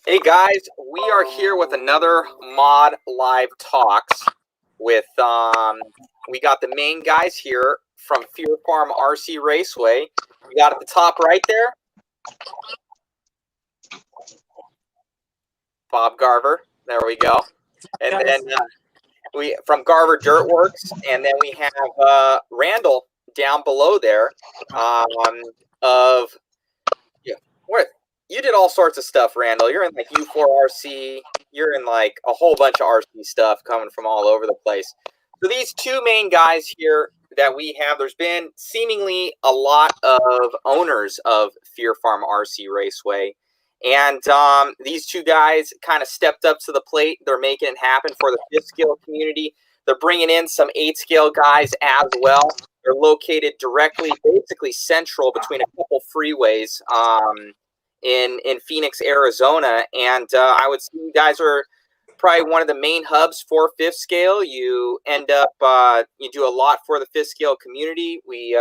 Hey guys, we are here with another Mod Live Talks with we got the main guys here from Fear Farm RC Raceway. We got at the top right there, Bob Garver. There we go. And then we from Garver Dirt Works, and then we have Randall down below there. Where you did all sorts of stuff, Randall. You're in like U4 RC. You're in like a whole bunch of RC stuff coming from all over the place. So these two main guys here that we have, there's been seemingly a lot of owners of Fear Farm RC Raceway. And these two guys kind of stepped up to the plate. They're making it happen for the 5th scale community. They're bringing in some 8 scale guys as well. They're located directly, basically central between a couple freeways in Phoenix, Arizona. And I would say you guys are probably one of the main hubs for 5th scale. You end up, you do a lot for the 5th scale community. We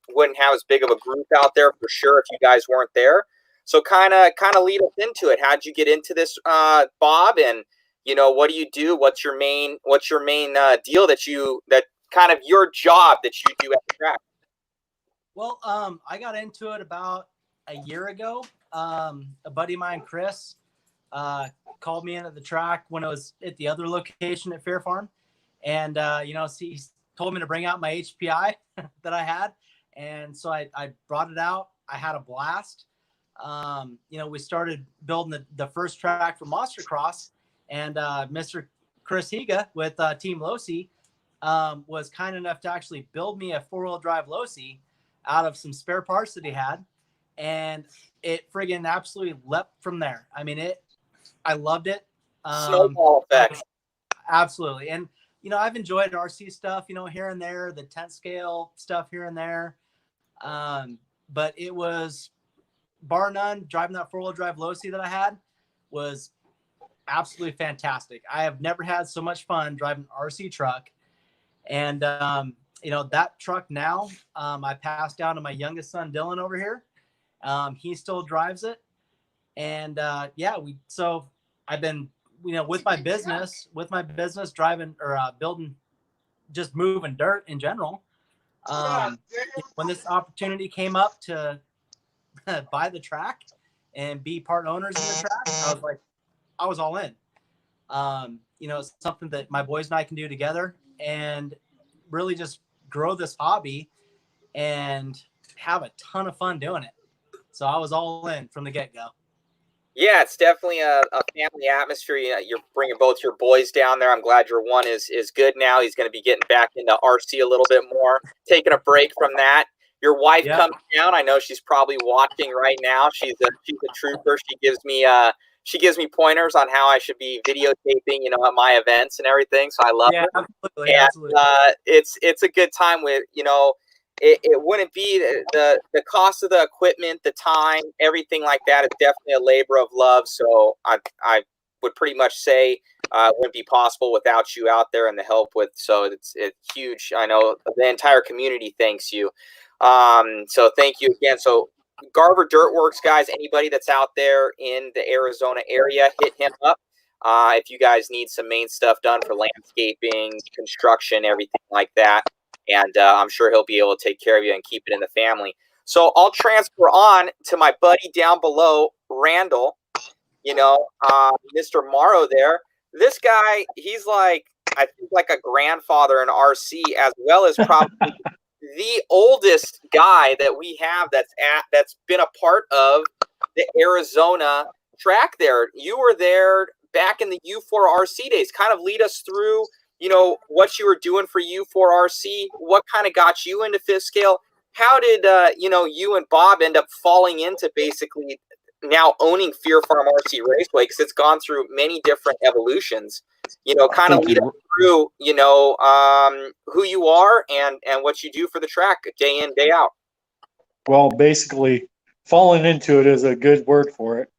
wouldn't have as big of a group out there for sure if you guys weren't there. So kind of lead us into it. How'd you get into this, Bob? And you know, what do you do? What's your main deal that kind of your job that you do at the track? Well, I got into it about a year ago. A buddy of mine, Chris, called me in at the track when I was at the other location at Fear Farm, and you know, he told me to bring out my HPI that I had, and so I brought it out. I had a blast. You know, we started building the first track for Monster Cross, and Mr. Chris Higa with Team Losi was kind enough to actually build me a 4-wheel drive Losi out of some spare parts that he had, and it friggin' absolutely leapt from there. I mean, I loved it. Snowball effect. Absolutely. And, you know, I've enjoyed RC stuff, you know, here and there, the 10th scale stuff here and there. But it was, bar none, driving that 4-wheel drive Losi that I had was absolutely fantastic. I have never had so much fun driving an RC truck. And, you know, that truck now, I passed down to my youngest son, Dylan, over here. He still drives it. And, yeah, so I've been, you know, with my business driving or building, just moving dirt in general. When this opportunity came up to buy the track and be part owners in the track, I was all in. You know, it's something that my boys and I can do together and really just grow this hobby and have a ton of fun doing it. So I was all in from the get-go. Yeah, it's definitely a family atmosphere. You're bringing both your boys down there. I'm glad your one is good now. He's going to be getting back into RC a little bit more, taking a break from that. Your wife comes down. I know she's probably watching right now. She's a trooper. She gives me pointers on how I should be videotaping, you know, at my events and everything. So I love her. Absolutely, and absolutely. It's a good time with, you know, it wouldn't be the cost of the equipment, the time, everything like that is definitely a labor of love. So I would pretty much say it wouldn't be possible without you out there and the help with. So it's huge. I know the entire community thanks you. So thank you again. So Garver Dirt Works, guys, anybody that's out there in the Arizona area, hit him up. If you guys need some main stuff done for landscaping, construction, everything like that. And I'm sure he'll be able to take care of you and keep it in the family. So I'll transfer on to my buddy down below, Randall, you know, Mr. Morrow there. This guy, he's like, I think like a grandfather in RC, as well as probably the oldest guy that we have that's been a part of the Arizona track there. You were there back in the U4 RC days. Kind of lead us through, you know, what you were doing for U4 RC, what kind of got you into 5th scale. How did, you know, you and Bob end up falling into basically now owning Fear Farm RC Raceway, because it's gone through many different evolutions. You know, kind of lead us through, you know, who you are and what you do for the track day in, day out. Well, basically, falling into it is a good word for it.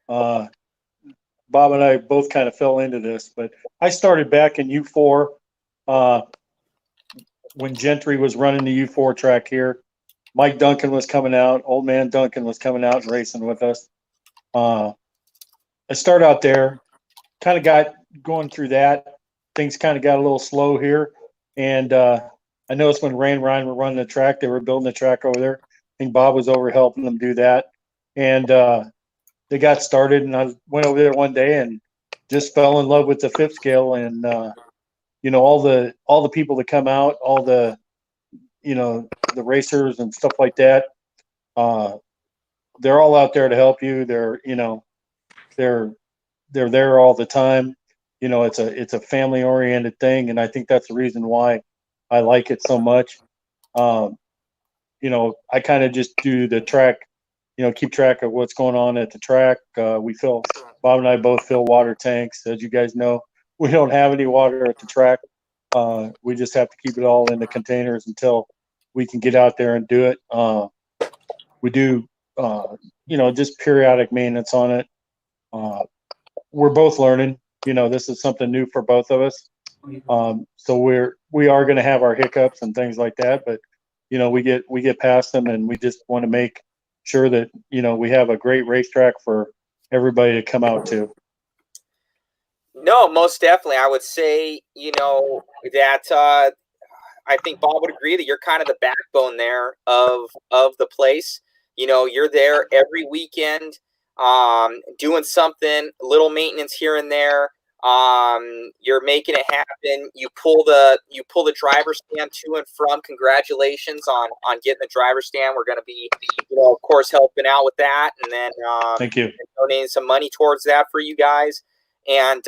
Bob and I both kind of fell into this, but I started back in U4 when Gentry was running the U4 track here. Mike Duncan was coming out. Old man Duncan was coming out and racing with us. I started out there, kind of got going through that. Things kind of got a little slow here. And I noticed when Ray and Ryan were running the track, they were building the track over there. I think Bob was over helping them do that. And they got started, and I went over there one day and just fell in love with the fifth scale. And, all the people that come out, all the, the racers and stuff like that, they're all out there to help you. They're there all the time. It's a family oriented thing. And I think that's the reason why I like it so much. I kind of just do the track, keep track of what's going on at the track. Bob and I both fill water tanks. As you guys know, we don't have any water at the track. We just have to keep it all in the containers until we can get out there and do it. We do, just periodic maintenance on it. We're both learning. This is something new for both of us. So we are going to have our hiccups and things like that, but we get past them, and we just want to make sure that we have a great racetrack for everybody to come out to. No, most definitely. I would say that I think Bob would agree that you're kind of the backbone there of the place. You're there every weekend, doing something, little maintenance here and there. You're making it happen. You pull the driver's stand to and from. Congratulations on getting the driver's stand. We're going to be, of course, helping out with that, and then thank you, donating some money towards that for you guys. And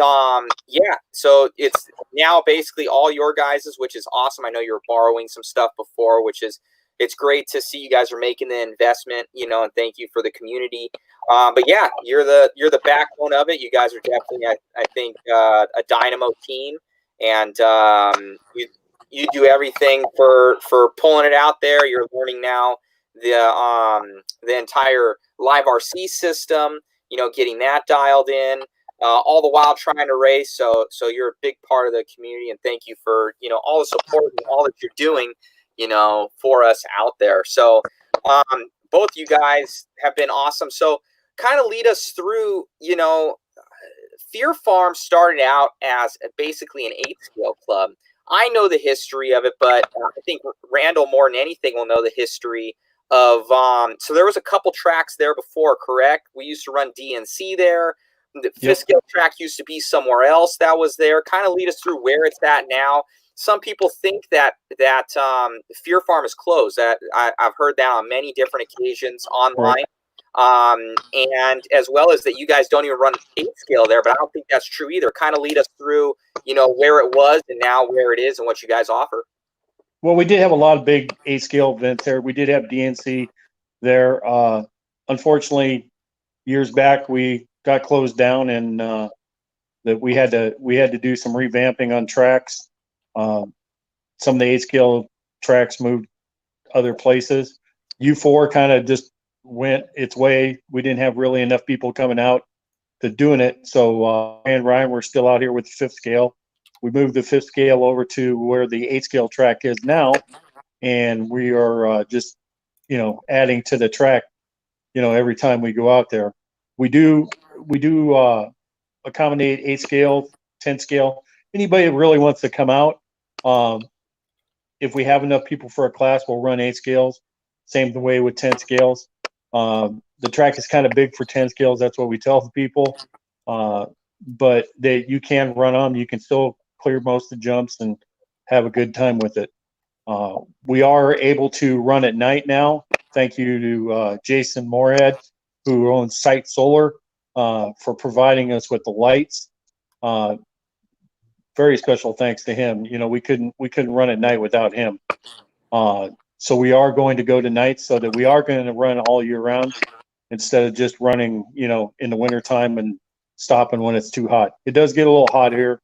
so it's now basically all your guys's, which is awesome. I know you were borrowing some stuff before, it's great to see you guys are making the investment, and thank you for the community. But yeah, you're the backbone of it. You guys are definitely, I think, a dynamo team, and you do everything for pulling it out there. You're learning now the entire live RC system, getting that dialed in. All the while trying to race, so you're a big part of the community, and thank you for all the support and all that you're doing, for us out there. So both you guys have been awesome. So kind of lead us through, Fear Farm started out as basically an 8-scale club. I know the history of it, but I think Randall more than anything will know the history of. So there was a couple tracks there before, correct? We used to run DNC there. The fifth scale track used to be somewhere else that was there. Kind of lead us through where it's at now. Some people think that Fear Farm is closed. That I've heard that on many different occasions online, and as well as that you guys don't even run 8-scale there. But I don't think that's true either. Kind of lead us through, where it was and now where it is and what you guys offer. Well, we did have a lot of big 8-scale events there. We did have DNC there. Unfortunately, years back we got closed down, and that we had to do some revamping on tracks. Some of the 8-scale tracks moved other places. U4 kind of just went its way. We didn't have really enough people coming out to doing it. So and Ryan were still out here with the 5th scale. We moved the 5th scale over to where the 8-scale track is now, and we are just adding to the track every time we go out there. We do accommodate 8-scale, 10-scale. Anybody that really wants to come out, if we have enough people for a class, we'll run 8 scales. Same the way with 10 scales. The track is kind of big for 10 scales. That's what we tell the people. But you can run them. You can still clear most of the jumps and have a good time with it. We are able to run at night now. Thank you to Jason Moorhead, who owns Sight Solar, for providing us with the lights. Very special thanks to him. We couldn't run at night without him. So we are going to go to night, so that we are going to run all year round instead of just running, in the wintertime and stopping when it's too hot. It does get a little hot here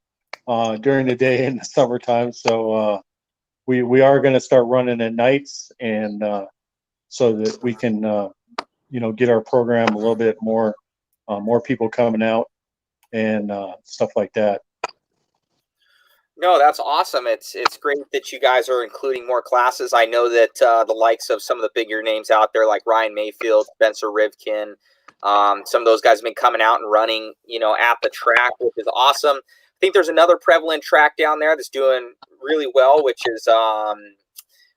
during the day in the summertime, so we are going to start running at nights, and so that we can get our program a little bit more people coming out and stuff like that. No, that's awesome. It's great that you guys are including more classes. I know that the likes of some of the bigger names out there, like Ryan Mayfield, Spencer Rivkin, some of those guys have been coming out and running, at the track, which is awesome. I think there's another prevalent track down there that's doing really well, which is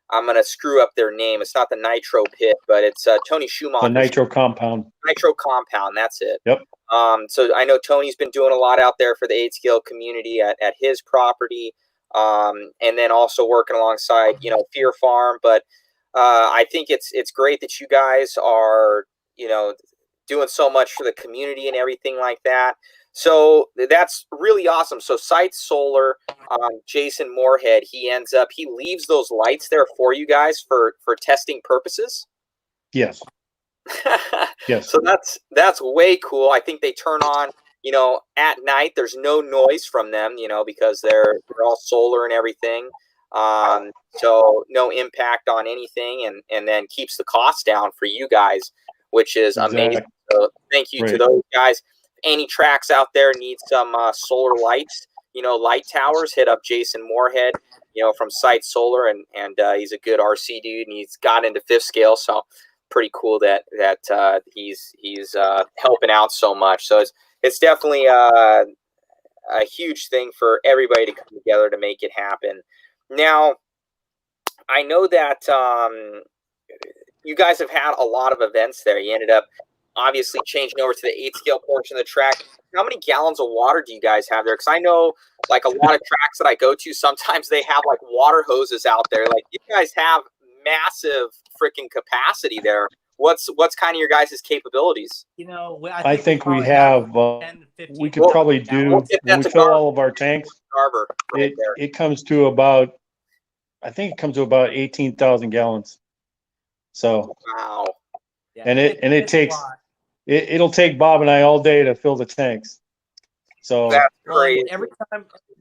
I'm gonna screw up their name. It's not the Nitro Pit, but it's Tony Schumacher. The Nitro Compound. Nitro Compound, that's it. Yep. So I know Tony's been doing a lot out there for the 8-scale community at his property, and then also working alongside, Fear Farm. But I think it's great that you guys are, doing so much for the community and everything like that. So that's really awesome. So Sight Solar, Jason Moorhead, he leaves those lights there for you guys for testing purposes. Yes. Yes. So that's way cool. I think they turn on, at night. There's no noise from them, because they're all solar and everything. So no impact on anything, and then keeps the cost down for you guys, which is amazing. So thank you to those guys. Any tracks out there need some solar lights, light towers, hit up Jason Moorhead, from Sight Solar, and he's a good RC dude, and he's got into 5th scale, so pretty cool that he's helping out so much. So it's definitely a huge thing for everybody to come together to make it happen. Now, I know that you guys have had a lot of events there. You ended up obviously changing over to the 8-scale portion of the track. How many gallons of water do you guys have there? Because I know, like, a lot of tracks that I go to, sometimes they have like water hoses out there. Like, you guys have massive freaking capacity there. What's kind of your guys' capabilities? I think we have 10 to 15 we could probably do, when we fill all of our tanks, Garver, right it comes to about, I think it comes to about 18,000 gallons. So wow. Yeah, and it takes it'll take Bob and I all day to fill the tanks. So that's crazy. Every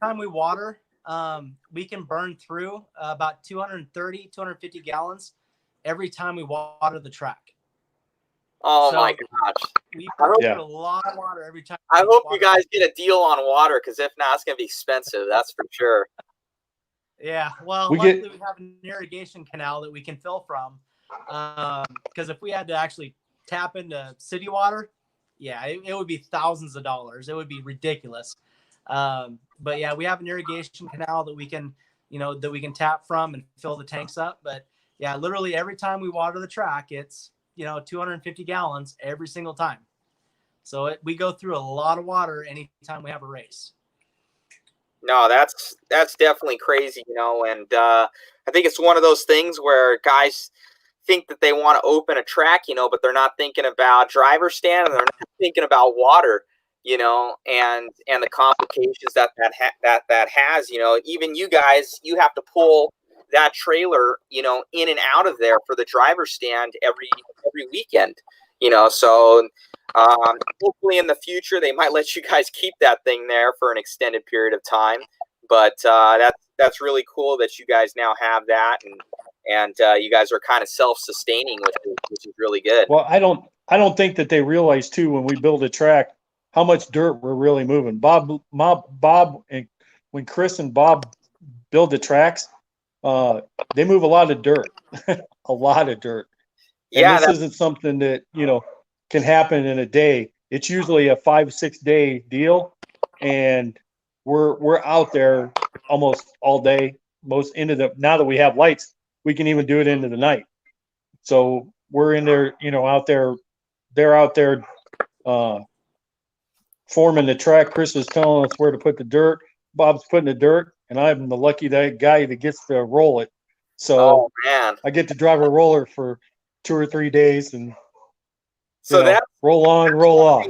time we water, we can burn through about 230, 250 gallons every time we water the track. Oh, so my gosh. We burn through a lot of water every time. I hope you guys get a deal on water, because if not, it's going to be expensive. That's for sure. Yeah. Well, luckily we have an irrigation canal that we can fill from. Because if we had to actually tap into city water, it would be thousands of dollars. It would be ridiculous. But yeah, we have an irrigation canal that we can, that we can tap from and fill the tanks up. But yeah, literally every time we water the track, it's 250 gallons every single time. So we go through a lot of water anytime we have a race. No, that's definitely crazy, and I think it's one of those things where guys think that they want to open a track, but they're not thinking about driver stand, and they're not thinking about water, and the complications that has, even you guys, you have to pull that trailer, in and out of there for the driver stand every weekend, so hopefully in the future they might let you guys keep that thing there for an extended period of time. But that's really cool that you guys now have that, and you guys are kind of self-sustaining, which is really good. Well, I don't think that they realize too, when we build a track, how much dirt we're really moving. Bob, and when Chris and Bob build the tracks, they move a lot of dirt, a lot of dirt. And this isn't something that, can happen in a day. It's usually a 5-6 day deal. And we're out there almost all day, now that we have lights, we can even do it into the night. So we're in there, out there, they're out there, forming the track. Chris is telling us where to put the dirt. Bob's putting the dirt, and I'm the lucky guy that gets to roll it. So man, I get to drive a roller for 2 or 3 days, and so that roll on, roll off.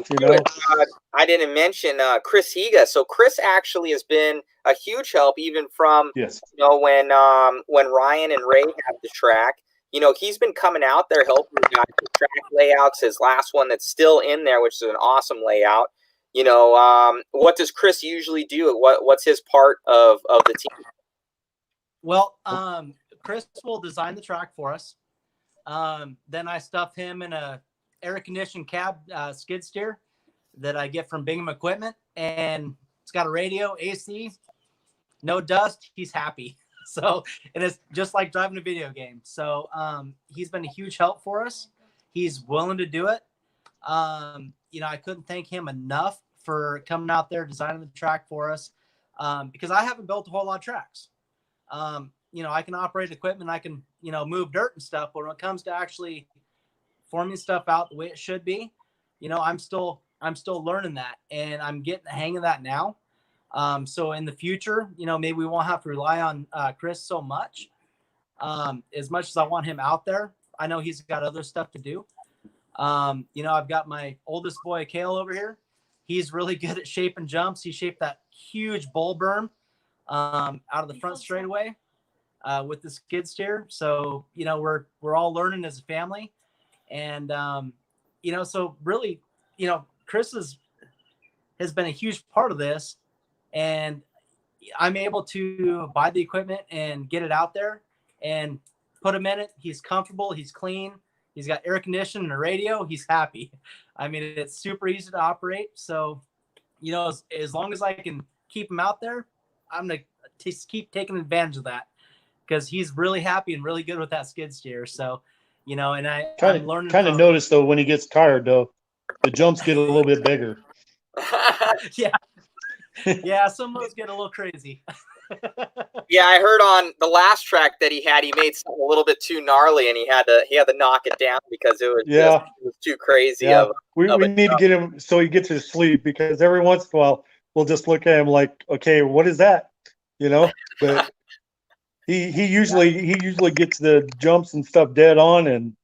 I didn't mention Chris Higa. So Chris actually has been a huge help, even from when Ryan and Ray have the track. He's been coming out there helping the guys with track layouts. His last one that's still in there, which is an awesome layout. What does Chris usually do? What's his part of the team? Well, Chris will design the track for us. Then I stuff him in a air-conditioned cab skid steer that I get from Bingham Equipment, and it's got a radio, AC, no dust, he's happy. So, and it's just like driving a video game. So he's been a huge help for us. He's willing to do it. You know, I couldn't thank him enough for coming out there, designing the track for us, because I haven't built a whole lot of tracks. You know, I can operate equipment, I can, you know, move dirt and stuff, but when it comes to actually forming stuff out the way it should be, you know, I'm still learning that, and I'm getting the hang of that now. So in the future, you know, maybe we won't have to rely on Chris so much. As much as I want him out there, I know he's got other stuff to do. You know, I've got my oldest boy, Kale, over here. He's really good at shaping jumps. He shaped that huge bull berm out of the front straightaway with the skid steer. So, you know, we're all learning as a family. And, you know, so really, you know, Chris has been a huge part of this. And I'm able to buy the equipment and get it out there and put him in it. He's comfortable. He's clean. He's got air conditioning and a radio. He's happy. I mean, it's super easy to operate. So, you know, as long as I can keep him out there, I'm going to keep taking advantage of that, because he's really happy and really good with that skid steer. So, you know, and I'm learning. Kind of notice, though, when he gets tired, though, the jumps get a little bit bigger. Yeah. Yeah, some of those get a little crazy. Yeah, I heard on the last track that he made something a little bit too gnarly, and he had to knock it down because it was too crazy. Yeah, we need to get him so he gets his sleep, because every once in a while we'll just look at him like, okay, what is that? You know, but he usually gets the jumps and stuff dead on, and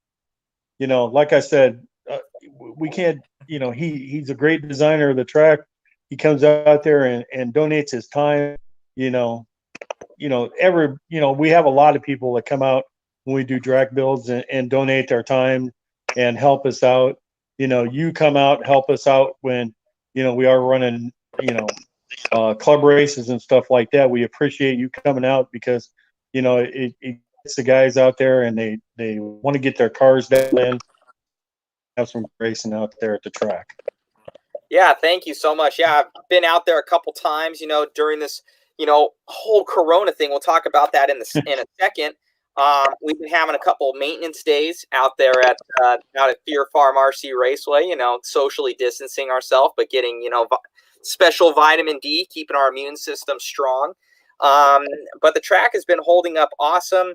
you know, like I said, we can't. You know, he's a great designer of the track. He comes out there and donates his time. We have a lot of people that come out when we do drag builds and donate their time and help us out. You know, you come out, help us out when, you know, we are running, club races and stuff like that. We appreciate you coming out, because, you know, it gets the guys out there and they want to get their cars down and have some racing out there at the track. Yeah, thank you so much. Yeah, I've been out there a couple times, you know, during this, you know, whole Corona thing. We'll talk about that in a second. We've been having a couple maintenance days out there out at Fear Farm RC Raceway, you know, socially distancing ourselves, but getting, you know, special vitamin D, keeping our immune system strong. But the track has been holding up awesome.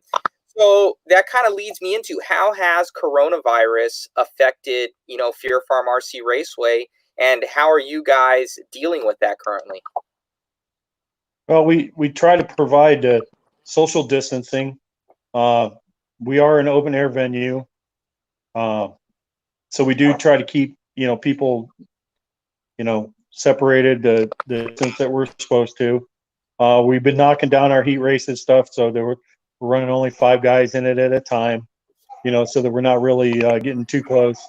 So that kind of leads me into, how has coronavirus affected, you know, Fear Farm RC Raceway, and how are you guys dealing with that currently? Well, we try to provide social distancing. We are an open air venue, so we do try to keep, you know, people, you know, separated the distance that we're supposed to. We've been knocking down our heat races stuff, so we're running only 5 guys in it at a time, you know, so that we're not really getting too close.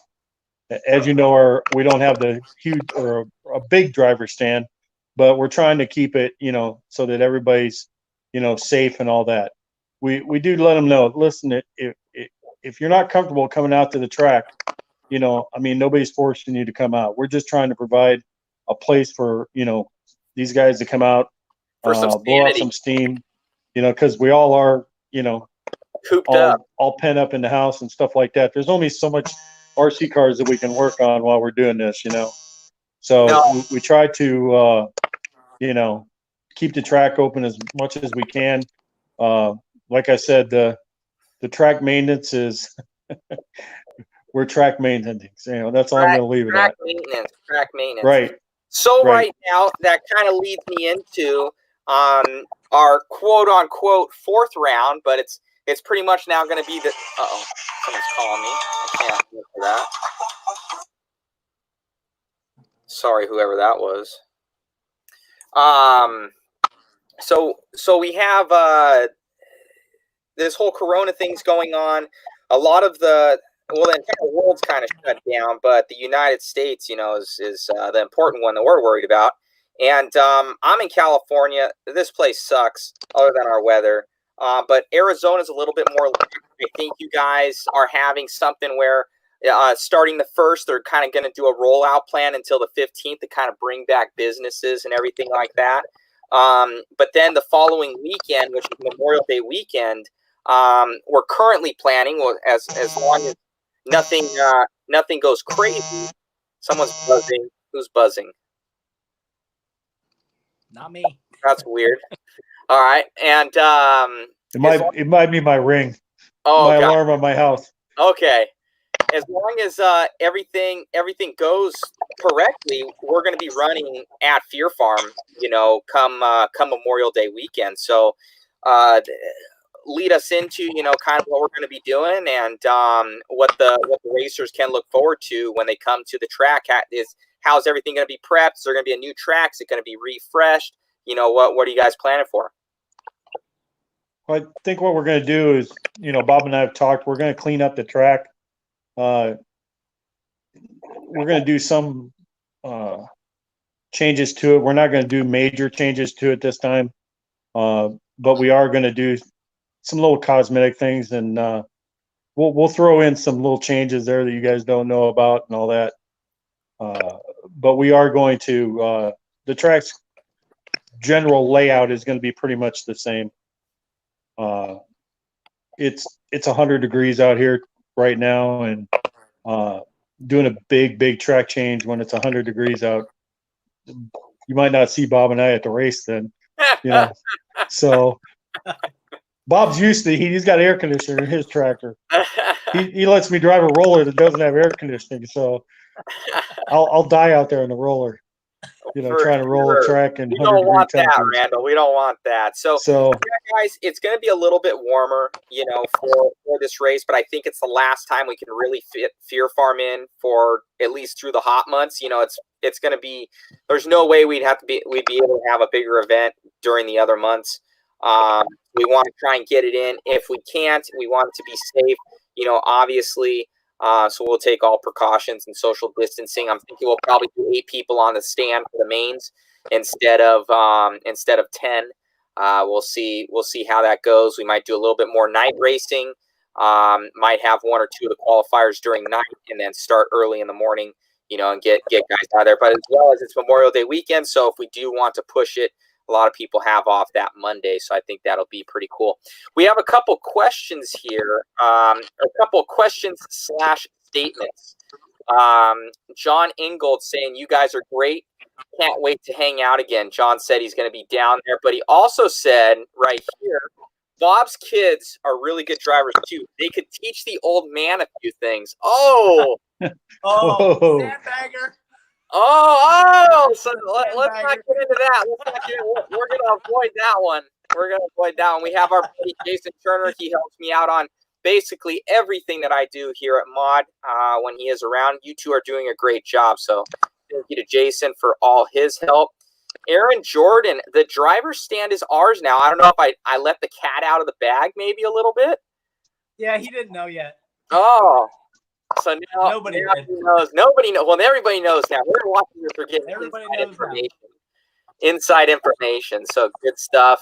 As you know, we don't have the huge or a big driver stand, but we're trying to keep it, you know, so that everybody's, you know, safe and all that. We do let them know, listen, if you're not comfortable coming out to the track, you know, I mean, nobody's forcing you to come out. We're just trying to provide a place for, you know, these guys to come out, for some blow out some steam, you know, because we all are, you know, cooped up, all pent up in the house and stuff like that. There's only so much RC cars that we can work on while we're doing this, you know. So we try to, you know, keep the track open as much as we can. Like I said, the track maintenance is we're track maintenance. You know, that's all I'm going to leave it at. Track maintenance. Right. So right now, that kind of leads me into our quote unquote 4th round, but it's pretty much now going to be the. Uh-oh, someone's calling me. I can't answer that. Sorry, whoever that was. So we have this whole Corona thing's going on. A lot of the entire world's kind of shut down, but the United States, you know, is the important one that we're worried about. And I'm in California. This place sucks, other than our weather. But Arizona's a little bit more. I think you guys are having something where starting the 1st, they're kind of going to do a rollout plan until the 15th to kind of bring back businesses and everything like that. But then the following weekend, which is Memorial Day weekend, we're currently planning, as long as nothing goes crazy. Someone's buzzing. Who's buzzing? Not me. That's weird. All right, and it might be my ring, oh, my God. alarm on my house. Okay. As long as everything goes correctly, we're going to be running at Fear Farm, come Memorial Day weekend. So lead us into kind of what we're going to be doing, and what the racers can look forward to when they come to the track. How's everything going to be prepped? Is there going to be a new track? Is it going to be refreshed? What are you guys planning for? I think what we're going to do is, Bob and I have talked. We're going to clean up the track. We're going to do some changes to it. We're not going to do major changes to it this time, but we are going to do some little cosmetic things, and we'll throw in some little changes there that you guys don't know about and all that. But we are going to the track's general layout is going to be pretty much the same. It's 100 degrees out here right now, and doing a big track change when it's 100 degrees out, you might not see Bob and I at the race then, So Bob's used to, he's got air conditioner in his tractor. He lets me drive a roller that doesn't have air conditioning, so I'll die out there in the roller, trying to roll a track in 100-degree temperatures. We don't want that, Randall. We don't want that. So yeah, guys, it's going to be a little bit warmer, for this race, but I think it's the last time we can really fit Fear Farm in for at least through the hot months. It's going to be, there's no way we'd be able to have a bigger event during the other months. We want to try and get it in. If we can't, we want it to be safe, obviously. So we'll take all precautions and social distancing. I'm thinking we'll probably do 8 people on the stand for the mains instead of 10. We'll see how that goes. We might do a little bit more night racing. Might have 1 or 2 of the qualifiers during night, and then start early in the morning, and get guys out there. But as well as it's Memorial Day weekend, so if we do want to push it, a lot of people have off that Monday, so I think that'll be pretty cool. We have a couple questions here, a couple questions / statements. John Ingold saying, you guys are great. Can't wait to hang out again. John said he's going to be down there, but he also said right here, Bob's kids are really good drivers too. They could teach the old man a few things. Oh, Sandbagger. So let's not get into that. We're going to avoid that one. We have our buddy Jason Turner. He helps me out on basically everything that I do here at Mod when he is around. You two are doing a great job. So thank you to Jason for all his help. Aaron Jordan, the driver's stand is ours now. I don't know if I let the cat out of the bag maybe a little bit. Yeah, he didn't know yet. Oh. So now nobody knows. Nobody knows. Well, everybody knows now. We're watching this. We're getting everybody knows information. Inside information. So good stuff.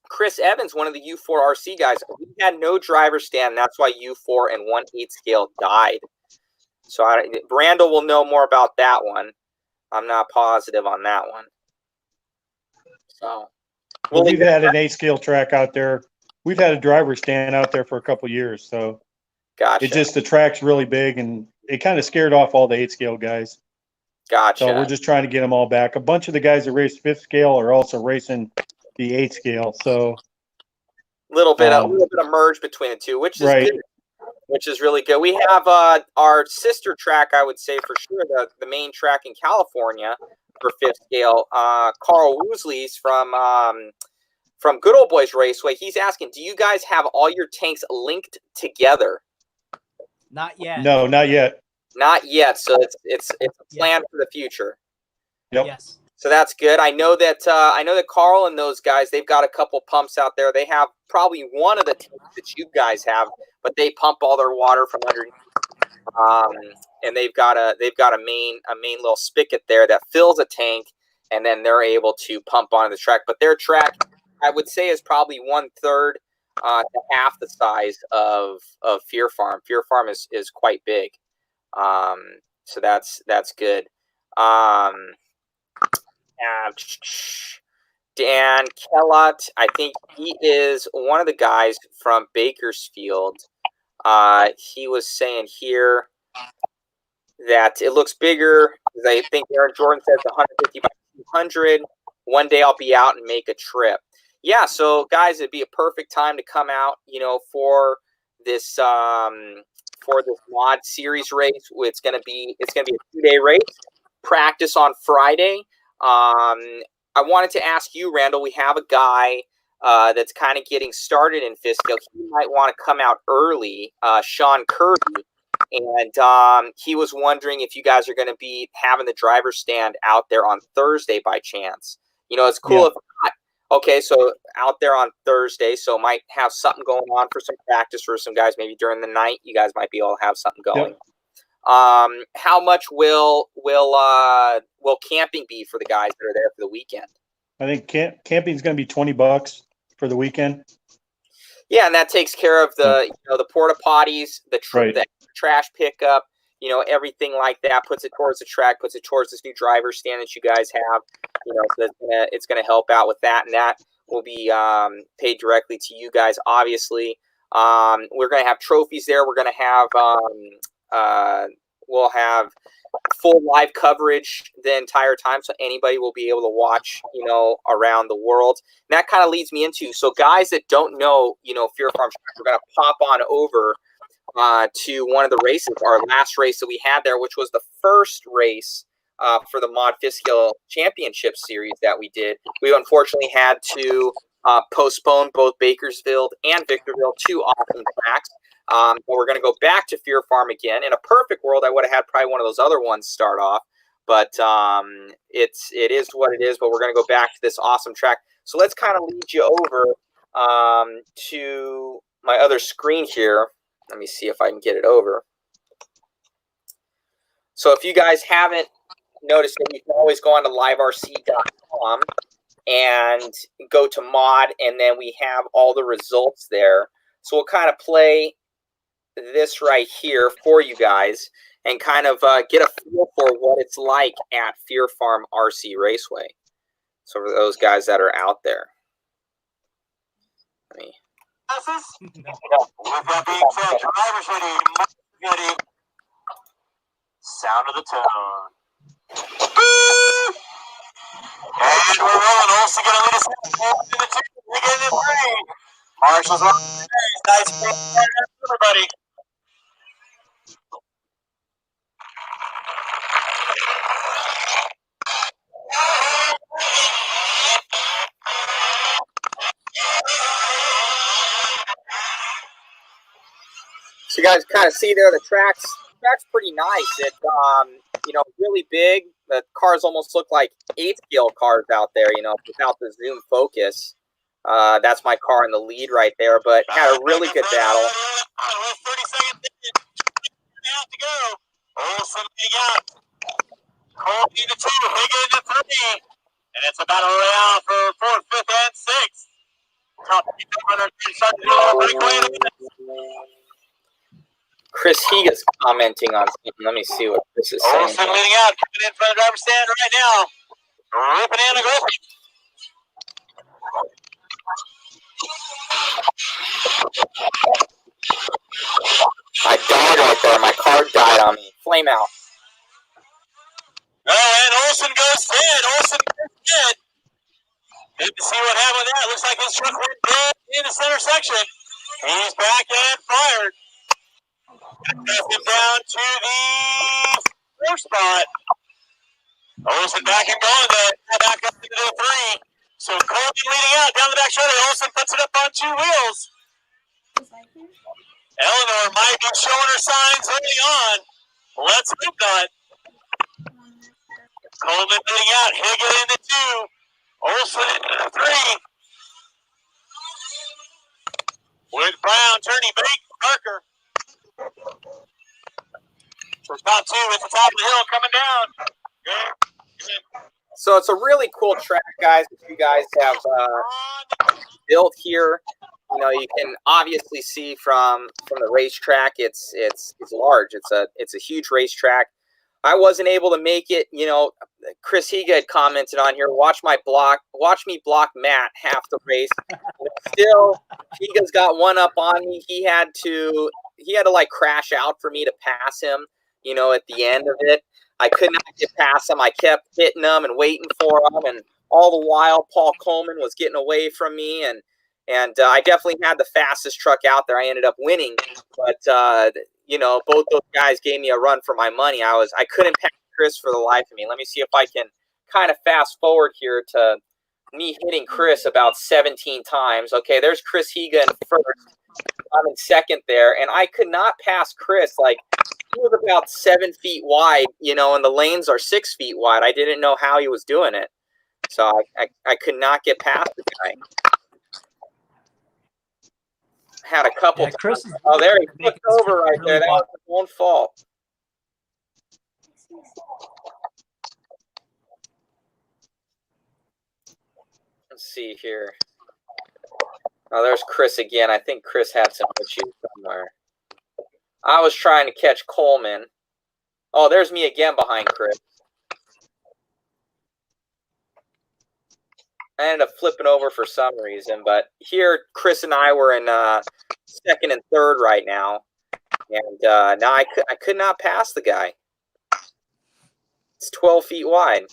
Chris Evans, one of the U4 RC guys, we had no driver stand. That's why U4 and 1/8 scale died. So Brandel will know more about that one. I'm not positive on that one. So we've had an 8 scale track out there. We've had a driver stand out there for a couple of years. So gotcha. It's just the track's really big, and it kind of scared off all the 8 scale guys. Gotcha. So we're just trying to get them all back. A bunch of the guys that race 5th scale are also racing the 8 scale. So a little bit of merge between the two, which is right. good. Which is really good. We have our sister track, I would say for sure, the main track in California for 5th scale. Carl Woosley's from Good Old Boys Raceway. He's asking, do you guys have all your tanks linked together? Not yet. No, not yet. Not yet. So it's a plan for the future. Yep. Yes. So that's good. I know that Carl and those guys, they've got a couple pumps out there. They have probably one of the tanks that you guys have, but they pump all their water from underneath. And they've got a main little spigot there that fills a tank, and then they're able to pump onto the track. But their track, I would say, is probably 1/3 to half the size of Fear Farm. Fear Farm is quite big. So that's good. have Dan Kellott. I think he is one of the guys from Bakersfield. He was saying here that it looks bigger. I think Aaron Jordan says 150 by 200. One day I'll be out and make a trip. Yeah, so guys, it'd be a perfect time to come out, for this mod series race. It's gonna be a 2-day race. Practice on Friday. I wanted to ask you, Randall. We have a guy that's kind of getting started in Fishkill. He might want to come out early. Sean Kirby. And he was wondering if you guys are going to be having the driver's stand out there on Thursday by chance. It's cool if not. Okay, so out there on Thursday, so might have something going on for some practice for some guys. Maybe during the night, you guys might be able to have something going. Yep. How much will camping be for the guys that are there for the weekend? I think camping is going to be $20 for the weekend. Yeah, and that takes care of the the porta potties, the trash pickup, everything like that. Puts it towards the track, puts it towards this new driver stand that you guys have. So it's gonna help out with that, and that will be paid directly to you guys. Obviously, we're gonna have trophies there. We're gonna have we'll have full live coverage the entire time, so anybody will be able to watch, around the world. And that kind of leads me into, so guys that don't know, Fear Farm, we're going to pop on over to one of the races, our last race that we had there, which was the first race for the Mod Fishkill Championship Series that we did. We unfortunately had to postpone both Bakersfield and Victorville, 2 awesome tracks. But we're going to go back to Fear Farm again. In a perfect world, I would have had probably one of those other ones start off. But it is what it is. But we're going to go back to this awesome track. So let's kind of lead you over to my other screen here. Let me see if I can get it over. So if you guys haven't noticed it, you can always go on to liverc.com and go to mod, and then we have all the results there. So we'll kind of play this right here for you guys and kind of get a feel for what it's like at Fear Farm RC Raceway. So for those guys that are out there. Let me. With that being said, drivers ready. Sound of the tone. And we're rolling. Also going to lead us in the 2, Higa in the 3. Marshall's on the nice everybody. So you guys kind of see there the track's pretty nice. It's really big. The cars almost look like 8-scale cars out there, without the zoom focus. That's my car in the lead right there, but had a really good battle. 30 seconds out to go. Olsen out. Cole in the 2, Higa in the 3. And it's a battle royale for 4th, 5th, and 6th. Top 300 Chris Higa's commenting on something. Let me see what Chris is saying. Olsen leading out, coming in front of the driver's stand right now. Ripping in aggressive. I died right there. My car died on me. Flame out. Oh, and Olsen goes dead. Good to see what happened with that. Looks like his truck went dead in the center section. He's back and fired. That's him down to the 4th spot. Olsen back and going there. Back up into the 3. So Colby leading out down the back shoulder. Olsen puts it up on 2 wheels. Eleanor might be showing her signs early on. Let's hope not. Coleman leading out. Higa in the 2. Olsen in the 3. With Brown turning back. Parker. So it's about 2 at the top of the hill coming down. Good. So it's a really cool track, guys, that you guys have built here. You can obviously see from the racetrack, it's large. It's a huge racetrack. I wasn't able to make it. You know, Chris Higa had commented on here, watch me block Matt half the race. Still, Higa's got one up on me. He had to like crash out for me to pass him, you know, at the end of it. I could not get past him. I kept hitting him and waiting for him, and all the while Paul Coleman was getting away from me, and I definitely had the fastest truck out there. I ended up winning, but you know, both those guys gave me a run for my money. I couldn't pass Chris for the life of me. Let me see if I can kind of fast forward here to me hitting Chris about 17 times. Okay, there's Chris Higa in first. I'm in second there, and I could not pass Chris. Like, he was about 7 feet wide, you know, and the lanes are 6 feet wide. I didn't know how he was doing it, so I could not get past the guy. Had a couple. Yeah, Chris is oh, there he flipped over right there. That was his own fault. Let's see here. Oh, there's Chris again. I think Chris had some issues somewhere. I was trying to catch Coleman. Oh, there's me again behind Chris. I ended up flipping over for some reason, but here Chris and I were in second and third right now, and now I could not pass the guy. It's 12 feet wide,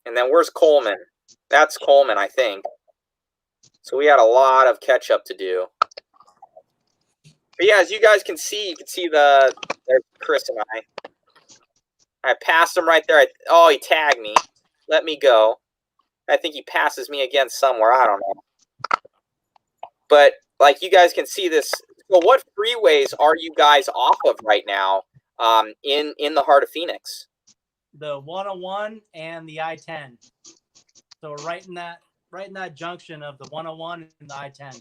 and then where's Coleman? That's Coleman, I think. So we had a lot of catch up to do. But yeah, as you guys can see, there's Chris and I passed him right there. Oh, he tagged me. Let me go. I think he passes me again somewhere. I don't know. But like you guys can see this. So what freeways are you guys off of right now in the heart of Phoenix? The 101 and the I-10. So right in that junction of the 101 and the I-10.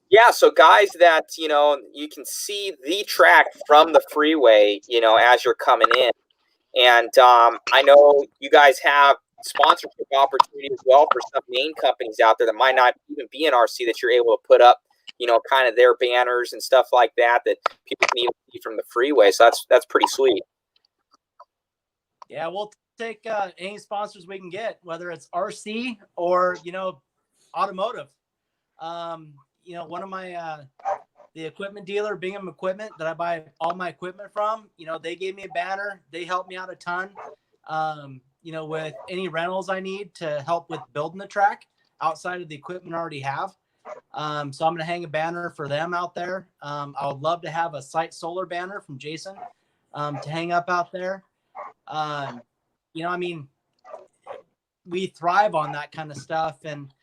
Yeah, so guys that, you know, you can see the track from the freeway, you know, as you're coming in. And I know you guys have sponsorship opportunity as well for some main companies out there that might not even be in RC that you're able to put up, you know, kind of their banners and stuff like that people can even see from the freeway. So that's pretty sweet. Yeah, we'll take any sponsors we can get, whether it's RC or, you know, automotive. You know, one of my the equipment dealer, Bingham Equipment, that I buy all my equipment from, you know, they gave me a banner. They helped me out a ton, you know, with any rentals I need to help with building the track outside of the equipment I already have. So I'm going to hang a banner for them out there. I would love to have a site solar banner from Jason to hang up out there. You know, I mean, we thrive on that kind of stuff, and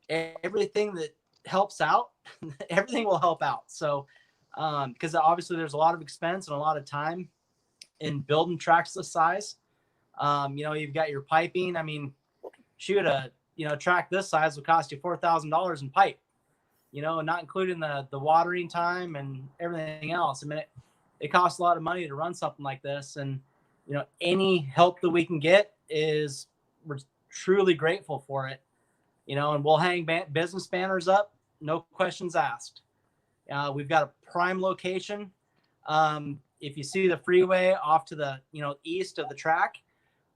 everything that helps out, everything will help out. So, because obviously there's a lot of expense and a lot of time in building tracks this size. You know, you've got your piping. I mean, shoot, track this size would cost you $4,000 in pipe, you know, and not including the watering time and everything else. I mean, it costs a lot of money to run something like this, and you know, any help that we can get we're truly grateful for it, you know, and we'll hang business banners up, no questions asked. We've got a prime location. If you see the freeway off to the, you know, east of the track,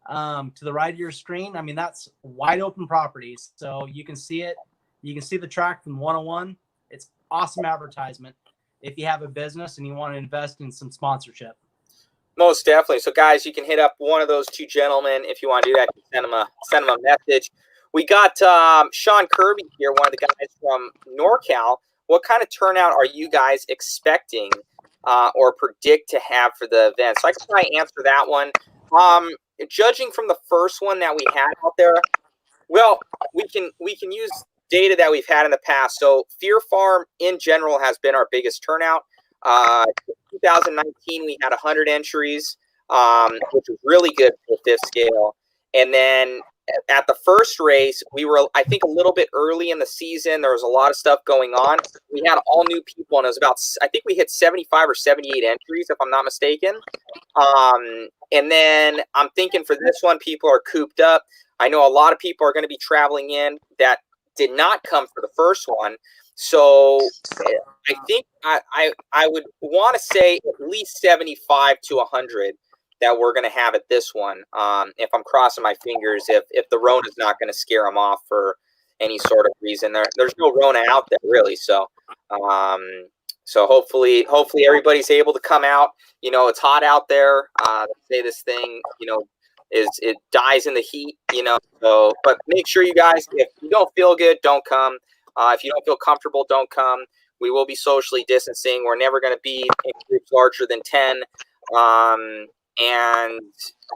to the right of your screen, I mean, that's wide open properties. So you can see it. You can see the track from 101. It's awesome advertisement if you have a business and you want to invest in some sponsorship. Most definitely. So, guys, you can hit up one of those two gentlemen if you want to do that. Send them a message. We got Sean Kirby here, one of the guys from NorCal. What kind of turnout are you guys expecting or predict to have for the event? So I can try and answer that one. Judging from the first one that we had out there, well, we can use data that we've had in the past. So Fear Farm in general has been our biggest turnout. 2019, we had 100 entries, which was really good for the fifth scale. And then at the first race, we were, I think, a little bit early in the season. There was a lot of stuff going on. We had all new people, and it was about, I think we hit 75 or 78 entries, if I'm not mistaken. And then I'm thinking for this one, people are cooped up. I know a lot of people are going to be traveling in that did not come for the first one. So I think I would want to say at least 75 to 100 that we're going to have at this one. If I'm crossing my fingers, if the Rona is not going to scare them off for any sort of reason, there's no Rona out there really. So, so hopefully everybody's able to come out. You know, it's hot out there. They say this thing, you know, it dies in the heat. You know, so but make sure you guys, if you don't feel good, don't come. If you don't feel comfortable, don't come. We will be socially distancing. We're never going to be in groups larger than 10. And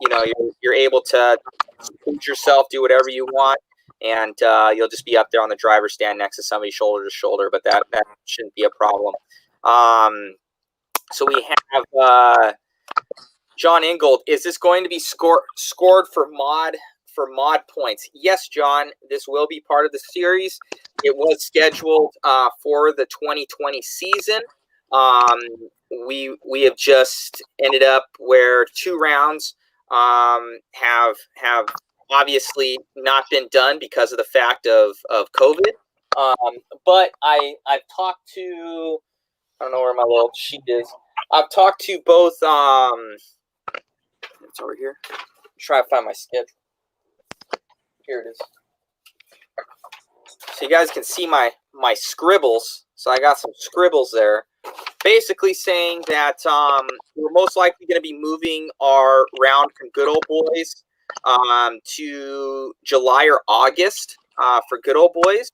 you know, you're able to support yourself, do whatever you want, and you'll just be up there on the driver's stand next to somebody shoulder to shoulder. But that shouldn't be a problem. So we have John Ingold. Is this going to be scored for mod points? Yes, John. This will be part of the series. It was scheduled for the 2020 season. We have just ended up where 2 rounds have obviously not been done because of the fact of COVID. But I've talked to, I don't know where my little sheet is. I've talked to both. It's over here. Try to find my schedule. Here it is. So you guys can see my scribbles. So I got some scribbles there, basically saying that we're most likely going to be moving our round from Good Old Boys to July or August for Good Old Boys.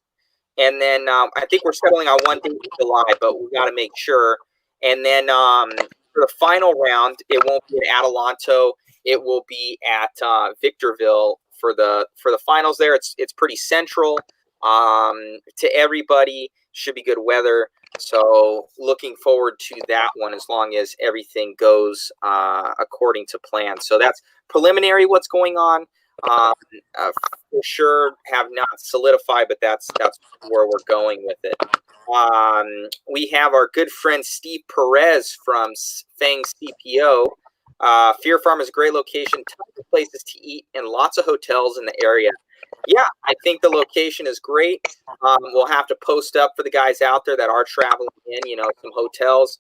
And then I think we're settling on one date in July, but we got to make sure. And then for the final round, it won't be at Adelanto. It will be at Victorville for the finals. There, it's pretty central to everybody. Should be good weather. So looking forward to that one as long as everything goes according to plan. So that's preliminary what's going on. For sure have not solidified, but that's where we're going with it. We have our good friend Steve Perez from Fang CPO. Fear Farm is a great location, tons of places to eat, and lots of hotels in the area. Yeah, I think the location is great. We'll have to post up for the guys out there that are traveling in, you know, some hotels.